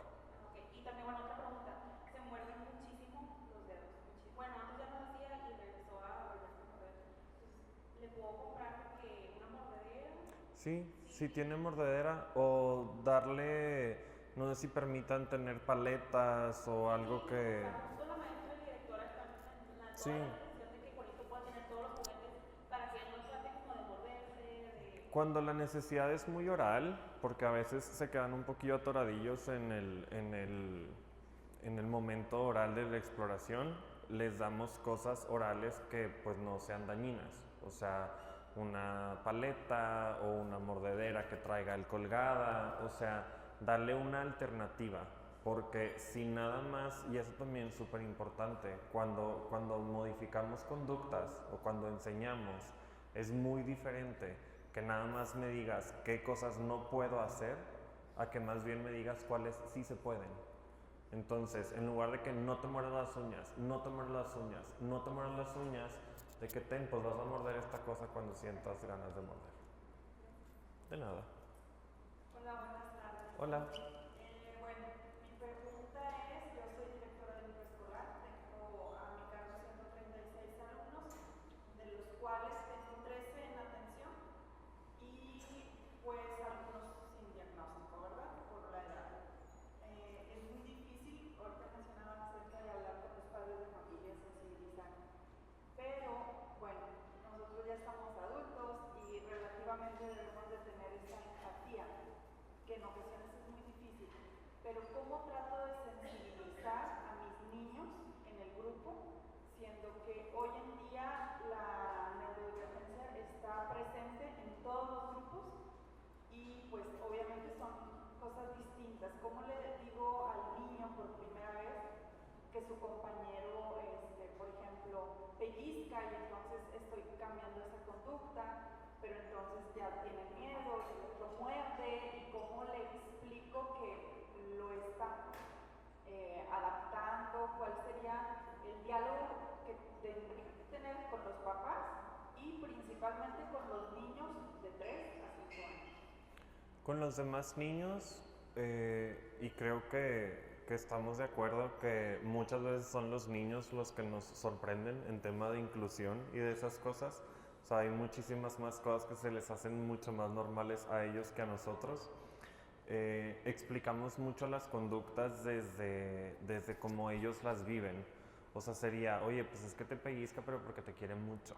Ok, y también, bueno, otra pregunta. Se muerden muchísimo los dedos. Bueno, antes ya no lo hacía y regresó a volverse a morder. Entonces, ¿le puedo comprar que una mordedera? Sí, tiene mordedera o darle, no sé si permitan tener paletas o algo que... Justo la maestra y directora están en la Sí. intención de que Juanito pueda tener todos los juguetes para que él no trate como de morderse, de... Cuando la necesidad es muy oral, porque a veces se quedan un poquillo atoradillos en el momento oral de la exploración, les damos cosas orales que pues no sean dañinas. O sea, una paleta o una mordedera que traiga el colgada, o sea, darle una alternativa. Porque si nada más, y eso también es súper importante, cuando modificamos conductas o cuando enseñamos, es muy diferente que nada más me digas qué cosas no puedo hacer, a que más bien me digas cuáles sí se pueden. Entonces, en lugar de que no te mueras las uñas, no te mueras las uñas, no te mueras las uñas, de que pues vas a morder esta cosa cuando sientas ganas de morder. De nada. Hola, buenas tardes. Hola. Bueno, mi pregunta es, yo soy directora de un preescolar, tengo a mi cargo 136 alumnos, de los cuales tengo 13 en atención y pues algunos sin diagnóstico, ¿verdad? Por la edad. Es muy difícil, ahorita mencionaban acerca de hablar con los padres de familia, sensibilizar, pero bueno, nosotros ya estamos adultos y relativamente debemos de tener esa empatía, que en ocasiones es muy difícil, pero ¿cómo trato de sensibilizar a mis niños en el grupo, siendo que hoy en día la neurodivergencia está presente en todos los grupos y pues obviamente son cosas distintas? ¿Cómo le digo al niño por primera vez que su compañero, por ejemplo, pellizca y entonces estoy cambiando esa conducta, pero entonces ya tiene miedo, el otro muerde, y cómo le explico que lo está adaptando? ¿Cuál sería el diálogo que tendría que tener con los papás y principalmente con los niños de 3 a 5 años? Con los demás niños, y creo que estamos de acuerdo que muchas veces son los niños los que nos sorprenden en tema de inclusión y de esas cosas. O sea, hay muchísimas más cosas que se les hacen mucho más normales a ellos que a nosotros. Explicamos mucho las conductas desde cómo ellos las viven. O sea, sería, oye, pues es que te pellizca, pero porque te quiere mucho.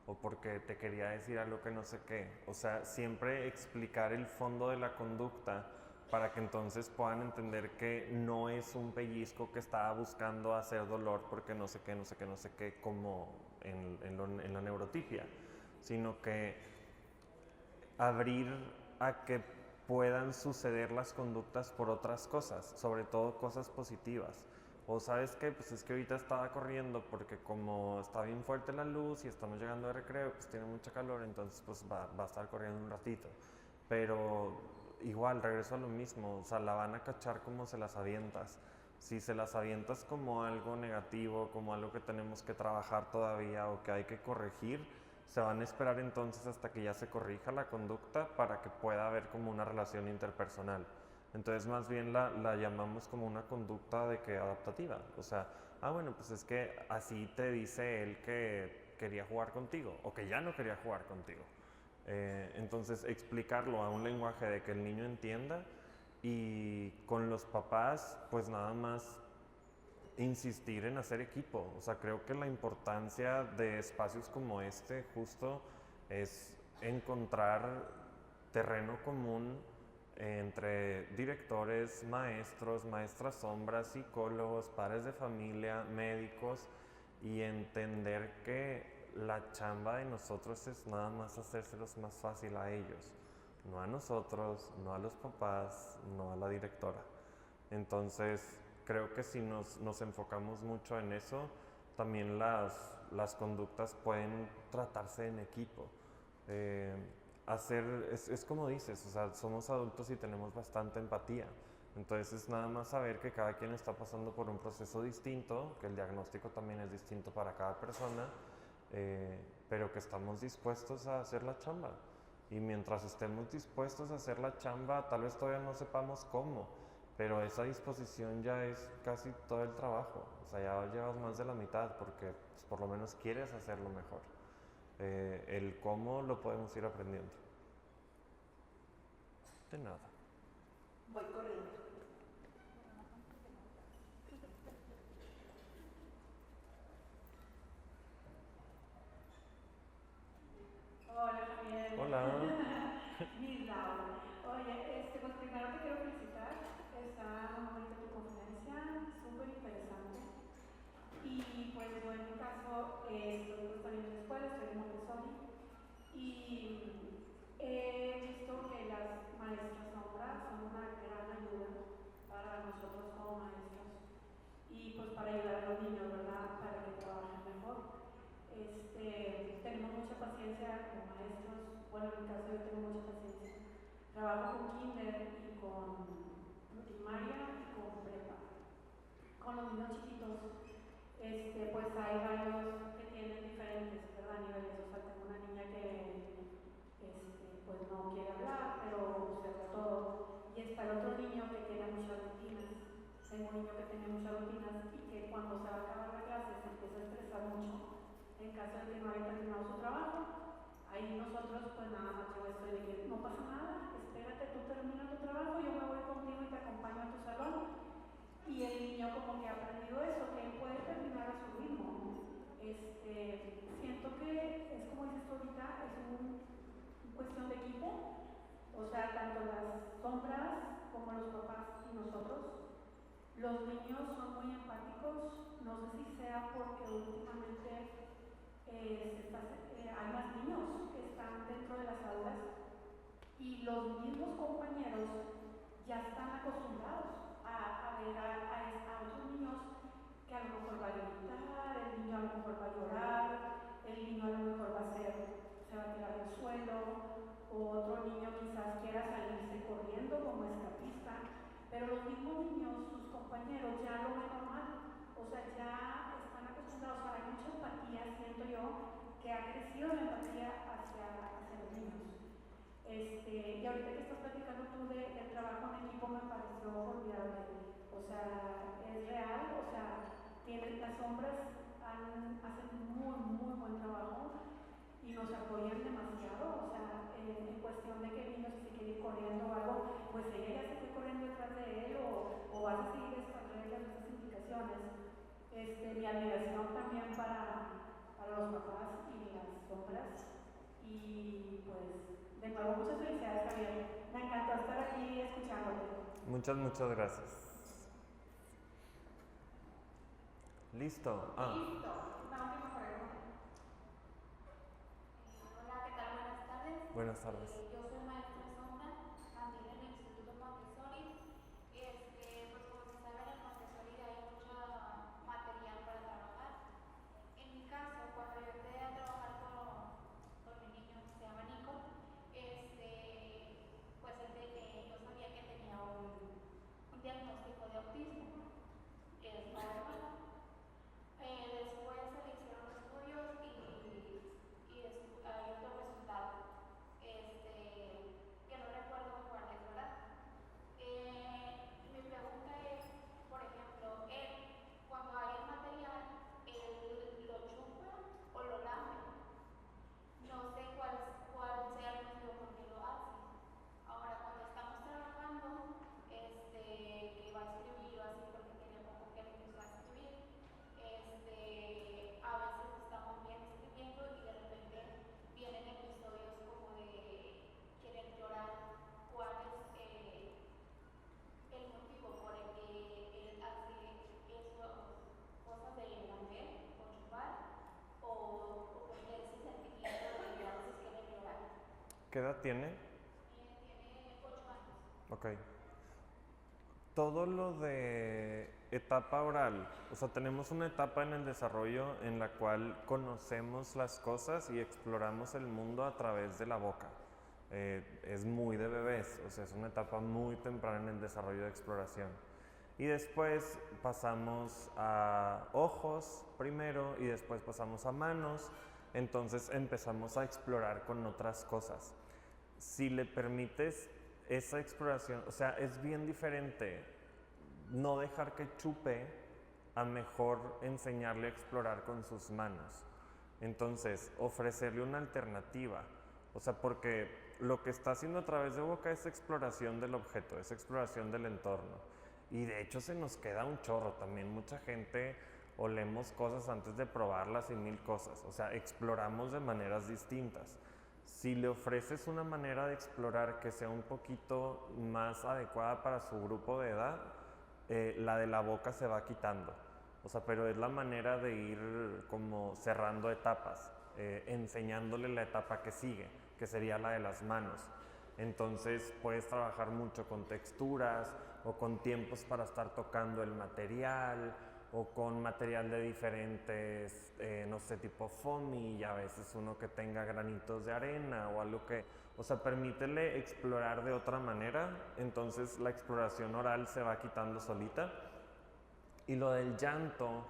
O porque te quería decir algo que no sé qué. O sea, siempre explicar el fondo de la conducta para que entonces puedan entender que no es un pellizco que estaba buscando hacer dolor porque no sé qué, no sé qué, no sé qué, como en la neurotipia, sino que abrir a que puedan suceder las conductas por otras cosas, sobre todo cosas positivas. O sabes qué, pues es que ahorita estaba corriendo porque como está bien fuerte la luz y estamos llegando de recreo, pues tiene mucha calor, entonces pues va a estar corriendo un ratito. Pero igual, regreso a lo mismo, o sea, la van a cachar como se las avientas. Si se las avientas como algo negativo, como algo que tenemos que trabajar todavía o que hay que corregir, se van a esperar entonces hasta que ya se corrija la conducta para que pueda haber como una relación interpersonal. Entonces más bien la llamamos como una conducta de que adaptativa. O sea, bueno, pues es que así te dice él que quería jugar contigo o que ya no quería jugar contigo. Entonces explicarlo a un lenguaje de que el niño entienda, y con los papás pues nada más insistir en hacer equipo. O sea, creo que la importancia de espacios como este justo es encontrar terreno común entre directores, maestros, maestras sombras, psicólogos, padres de familia, médicos, y entender que la chamba de nosotros es nada más hacérselos más fácil a ellos, no a nosotros, no a los papás, no a la directora. Entonces, creo que si nos enfocamos mucho en eso, también las conductas pueden tratarse en equipo. Es como dices, o sea, somos adultos y tenemos bastante empatía. Entonces es nada más saber que cada quien está pasando por un proceso distinto, que el diagnóstico también es distinto para cada persona, pero que estamos dispuestos a hacer la chamba. Y mientras estemos dispuestos a hacer la chamba, tal vez todavía no sepamos cómo, pero esa disposición ya es casi todo el trabajo. O sea, ya llevas más de la mitad porque pues, por lo menos quieres hacerlo mejor. El cómo lo podemos ir aprendiendo. De nada. Voy corriendo. Hola Javier. Hola. Mi Laura. Oye, pues primero te quiero felicitar. Está muy bonita tu conferencia, súper interesante. Y pues yo en mi caso estoy pues, también en la escuela, estoy en Montessori. Y he visto que las maestras sombras son una gran ayuda para nosotros como maestros. Y pues para ayudar a los niños, ¿verdad? Para que trabajen mejor. Tenemos mucha paciencia como maestros, bueno en mi caso yo tengo mucha paciencia. Trabajo con kinder y con primaria y con prepa. Con los niños chiquitos, pues hay varios que tienen diferentes, ¿verdad? Niveles. O sea, tengo una niña que pues no quiere hablar, pero observa todo. Y está el otro niño que tiene muchas rutinas. Tengo un niño que tiene muchas rutinas y que cuando se va a acabar la clase se empieza a estresar mucho en caso de que no haya terminado su trabajo. Ahí nosotros pues nada más yo estoy de que no pasa nada, espérate, tú terminas tu trabajo, yo me voy contigo y te acompaño a tu salón. Y el niño como que ha aprendido eso, que él puede terminar a su ritmo. Siento que es como dices tú ahorita, es una cuestión de equipo. O sea, tanto las sombras como los papás y nosotros. Los niños son muy empáticos, no sé si sea porque últimamente hay más niños que están dentro de las aulas y los mismos compañeros ya están acostumbrados a ver a otros niños que a lo mejor va a gritar, el niño a lo mejor va a llorar, el niño a lo mejor se va a tirar al suelo, o otro niño quizás quiera salirse corriendo como escapista, pero los mismos niños, sus compañeros ya lo ven normal. O sea, ya están acostumbrados, hay mucha empatía, siento yo, que ha crecido la empatía hacia los niños. Y ahorita que estás platicando tú del trabajo en equipo me pareció formidable. O sea, es real, o sea, las sombras hacen muy, muy buen trabajo y nos apoyan demasiado. O sea, en cuestión de que el niño se quiere ir corriendo o algo, pues ella ya se fue corriendo detrás de él o vas a seguir estas reglas, estas indicaciones. Mi admiración también para los papás y las sombras. Y pues, de nuevo, muchas felicidades, Javier. Me encantó estar aquí escuchándote. Muchas gracias. Listo. Listo. Una última pregunta. Hola, ¿qué tal? Buenas tardes. Buenas tardes. Yo soy maestra sombra, también en el Instituto Montessori. Pues como se sabe, en el Montessori hay mucho material para trabajar. En mi caso, cuando yo empecé a trabajar con mi niño que se llama Nico, pues yo sabía que tenía un diagnóstico de autismo, que es normal. Después se le hicieron estudios y hay otro resultado, que no recuerdo cuál es, ¿verdad? Mi pregunta es, por ejemplo, cuando hay el material, él lo chupa o lo lame. No sé cuál sea el motivo por qué lo hace. Ahora, cuando estamos trabajando, que va a escribir o así, porque tiene poco que empezó a escribir, a veces estamos bien escribiendo y de repente vienen episodios como de querer llorar. ¿Cuál es el motivo por el que él hace cosas de lamer o chupar? ¿O por qué ese sentimiento de que a veces quiere llorar? ¿Qué edad tiene? Tiene 8 años. Ok. Todo lo de etapa oral, o sea, tenemos una etapa en el desarrollo en la cual conocemos las cosas y exploramos el mundo a través de la boca. Es muy de bebés, o sea, es una etapa muy temprana en el desarrollo de exploración. Y después pasamos a ojos primero y después pasamos a manos, entonces empezamos a explorar con otras cosas. Si le permites esa exploración, o sea, es bien diferente no dejar que chupe a mejor enseñarle a explorar con sus manos. Entonces, ofrecerle una alternativa, o sea, porque lo que está haciendo a través de boca es exploración del objeto, es exploración del entorno. Y de hecho se nos queda un chorro también. Mucha gente olemos cosas antes de probarlas y mil cosas. O sea, exploramos de maneras distintas. Si le ofreces una manera de explorar que sea un poquito más adecuada para su grupo de edad, la de la boca se va quitando. O sea, pero es la manera de ir como cerrando etapas, enseñándole la etapa que sigue, que sería la de las manos. Entonces puedes trabajar mucho con texturas o con tiempos para estar tocando el material o con material de diferentes, no sé, tipo foamy, y a veces uno que tenga granitos de arena o algo que, o sea, permítele explorar de otra manera, entonces la exploración oral se va quitando solita. Y lo del llanto,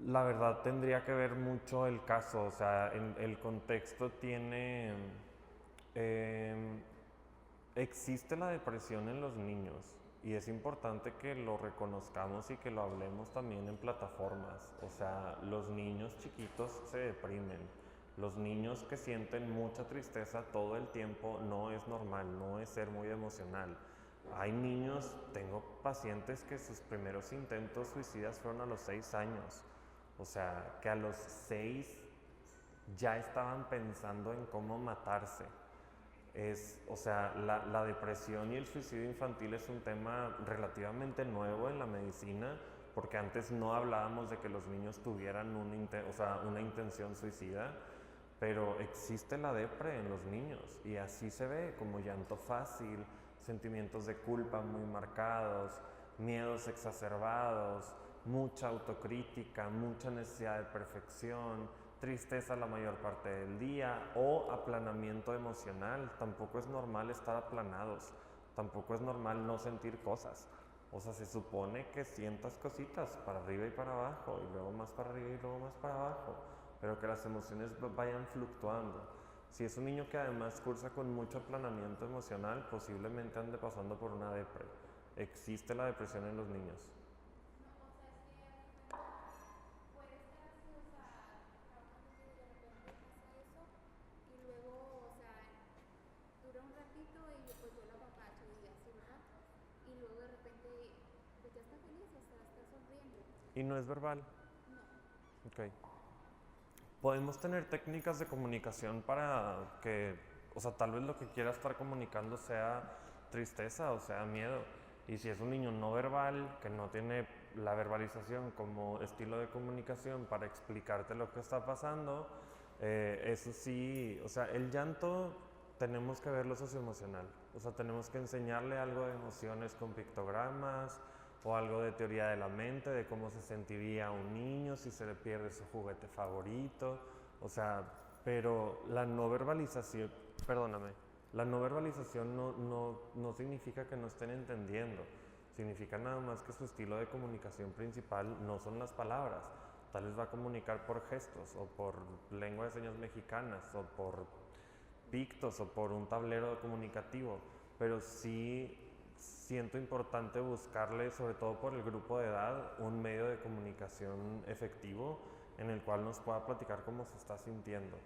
la verdad tendría que ver mucho el caso, o sea, el contexto tiene... existe la depresión en los niños y es importante que lo reconozcamos y que lo hablemos también en plataformas. O sea, los niños chiquitos se deprimen. Los niños que sienten mucha tristeza todo el tiempo no es normal, no es ser muy emocional. Hay niños, tengo pacientes que sus primeros intentos suicidas fueron a los 6 años. O sea, que a los 6 ya estaban pensando en cómo matarse. O sea, la depresión y el suicidio infantil es un tema relativamente nuevo en la medicina, porque antes no hablábamos de que los niños tuvieran una intención suicida, pero existe la depre en los niños y así se ve, como llanto fácil, sentimientos de culpa muy marcados, miedos exacerbados, mucha autocrítica, mucha necesidad de perfección, tristeza la mayor parte del día o aplanamiento emocional. Tampoco es normal estar aplanados, tampoco es normal no sentir cosas. O sea, se supone que sientas cositas para arriba y para abajo, y luego más para arriba y luego más para abajo, pero que las emociones vayan fluctuando. Si es un niño que además cursa con mucho aplanamiento emocional, posiblemente ande pasando por una depre. Existe la depresión en los niños. ¿Y no es verbal? No. Ok. Podemos tener técnicas de comunicación para que, o sea, tal vez lo que quiera estar comunicando sea tristeza o sea miedo. Y si es un niño no verbal, que no tiene la verbalización como estilo de comunicación para explicarte lo que está pasando, eso sí, o sea, el llanto tenemos que verlo socioemocional. O sea, tenemos que enseñarle algo de emociones con pictogramas, o algo de teoría de la mente, de cómo se sentiría un niño si se le pierde su juguete favorito, o sea, pero la no verbalización, no significa que no estén entendiendo, significa nada más que su estilo de comunicación principal no son las palabras, tal vez va a comunicar por gestos, o por lengua de señas mexicanas, o por pictos, o por un tablero comunicativo, pero sí siento importante buscarle, sobre todo por el grupo de edad, un medio de comunicación efectivo en el cual nos pueda platicar cómo se está sintiendo,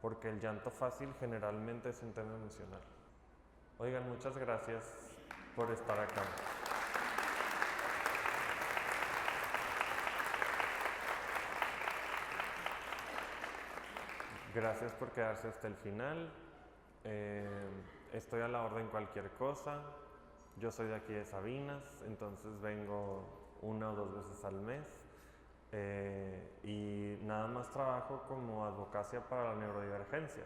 porque el llanto fácil generalmente es un tema emocional. Oigan, muchas gracias por estar acá. Gracias por quedarse hasta el final. Estoy a la orden cualquier cosa. Yo soy de aquí de Sabinas, entonces vengo 1 o 2 veces al mes y nada más trabajo como advocacia para la neurodivergencia.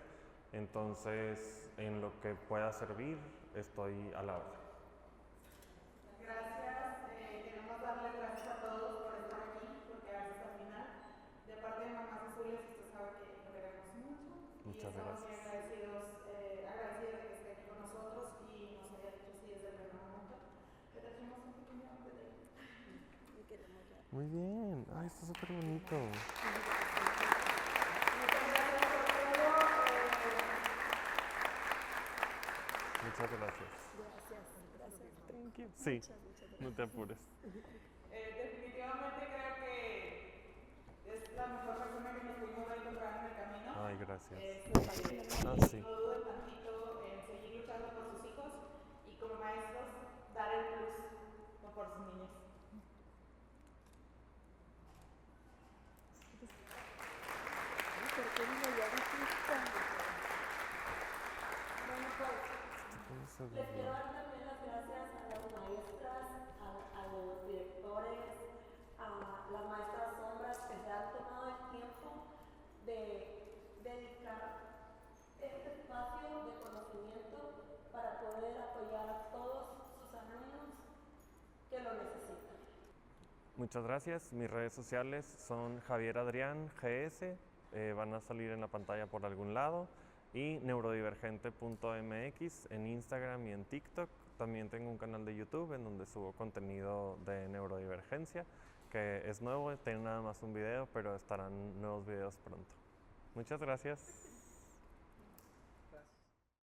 Entonces, en lo que pueda servir, estoy a la orden. Gracias, queremos darle gracias a todos por estar aquí, por quedarse hasta el final. De parte de Mamás Azules, usted sabe que lo queremos mucho. Muchas y estamos gracias. muy agradecidos Muy bien. Ay, está súper bonito. Muchas gracias. Gracias. Thank you. Sí, no te apures. Definitivamente creo que es la mejor persona que nos pudimos encontrar en el camino. Ay, gracias. Sí. No duden tantito en seguir luchando por sus hijos y como maestros dar el plus por sus niños. Bueno, pues les quiero dar también las gracias a las maestras, a los directores, a las maestras sombras que se han tomado el tiempo de dedicar este espacio de conocimiento para poder apoyar a todos sus alumnos que lo necesitan. Muchas gracias. Mis redes sociales son Javier Adrián GS. Van a salir en la pantalla por algún lado. Y neurodivergente.mx en Instagram y en TikTok. También tengo un canal de YouTube en donde subo contenido de neurodivergencia, que es nuevo, tiene nada más un video, pero estarán nuevos videos pronto. Muchas gracias.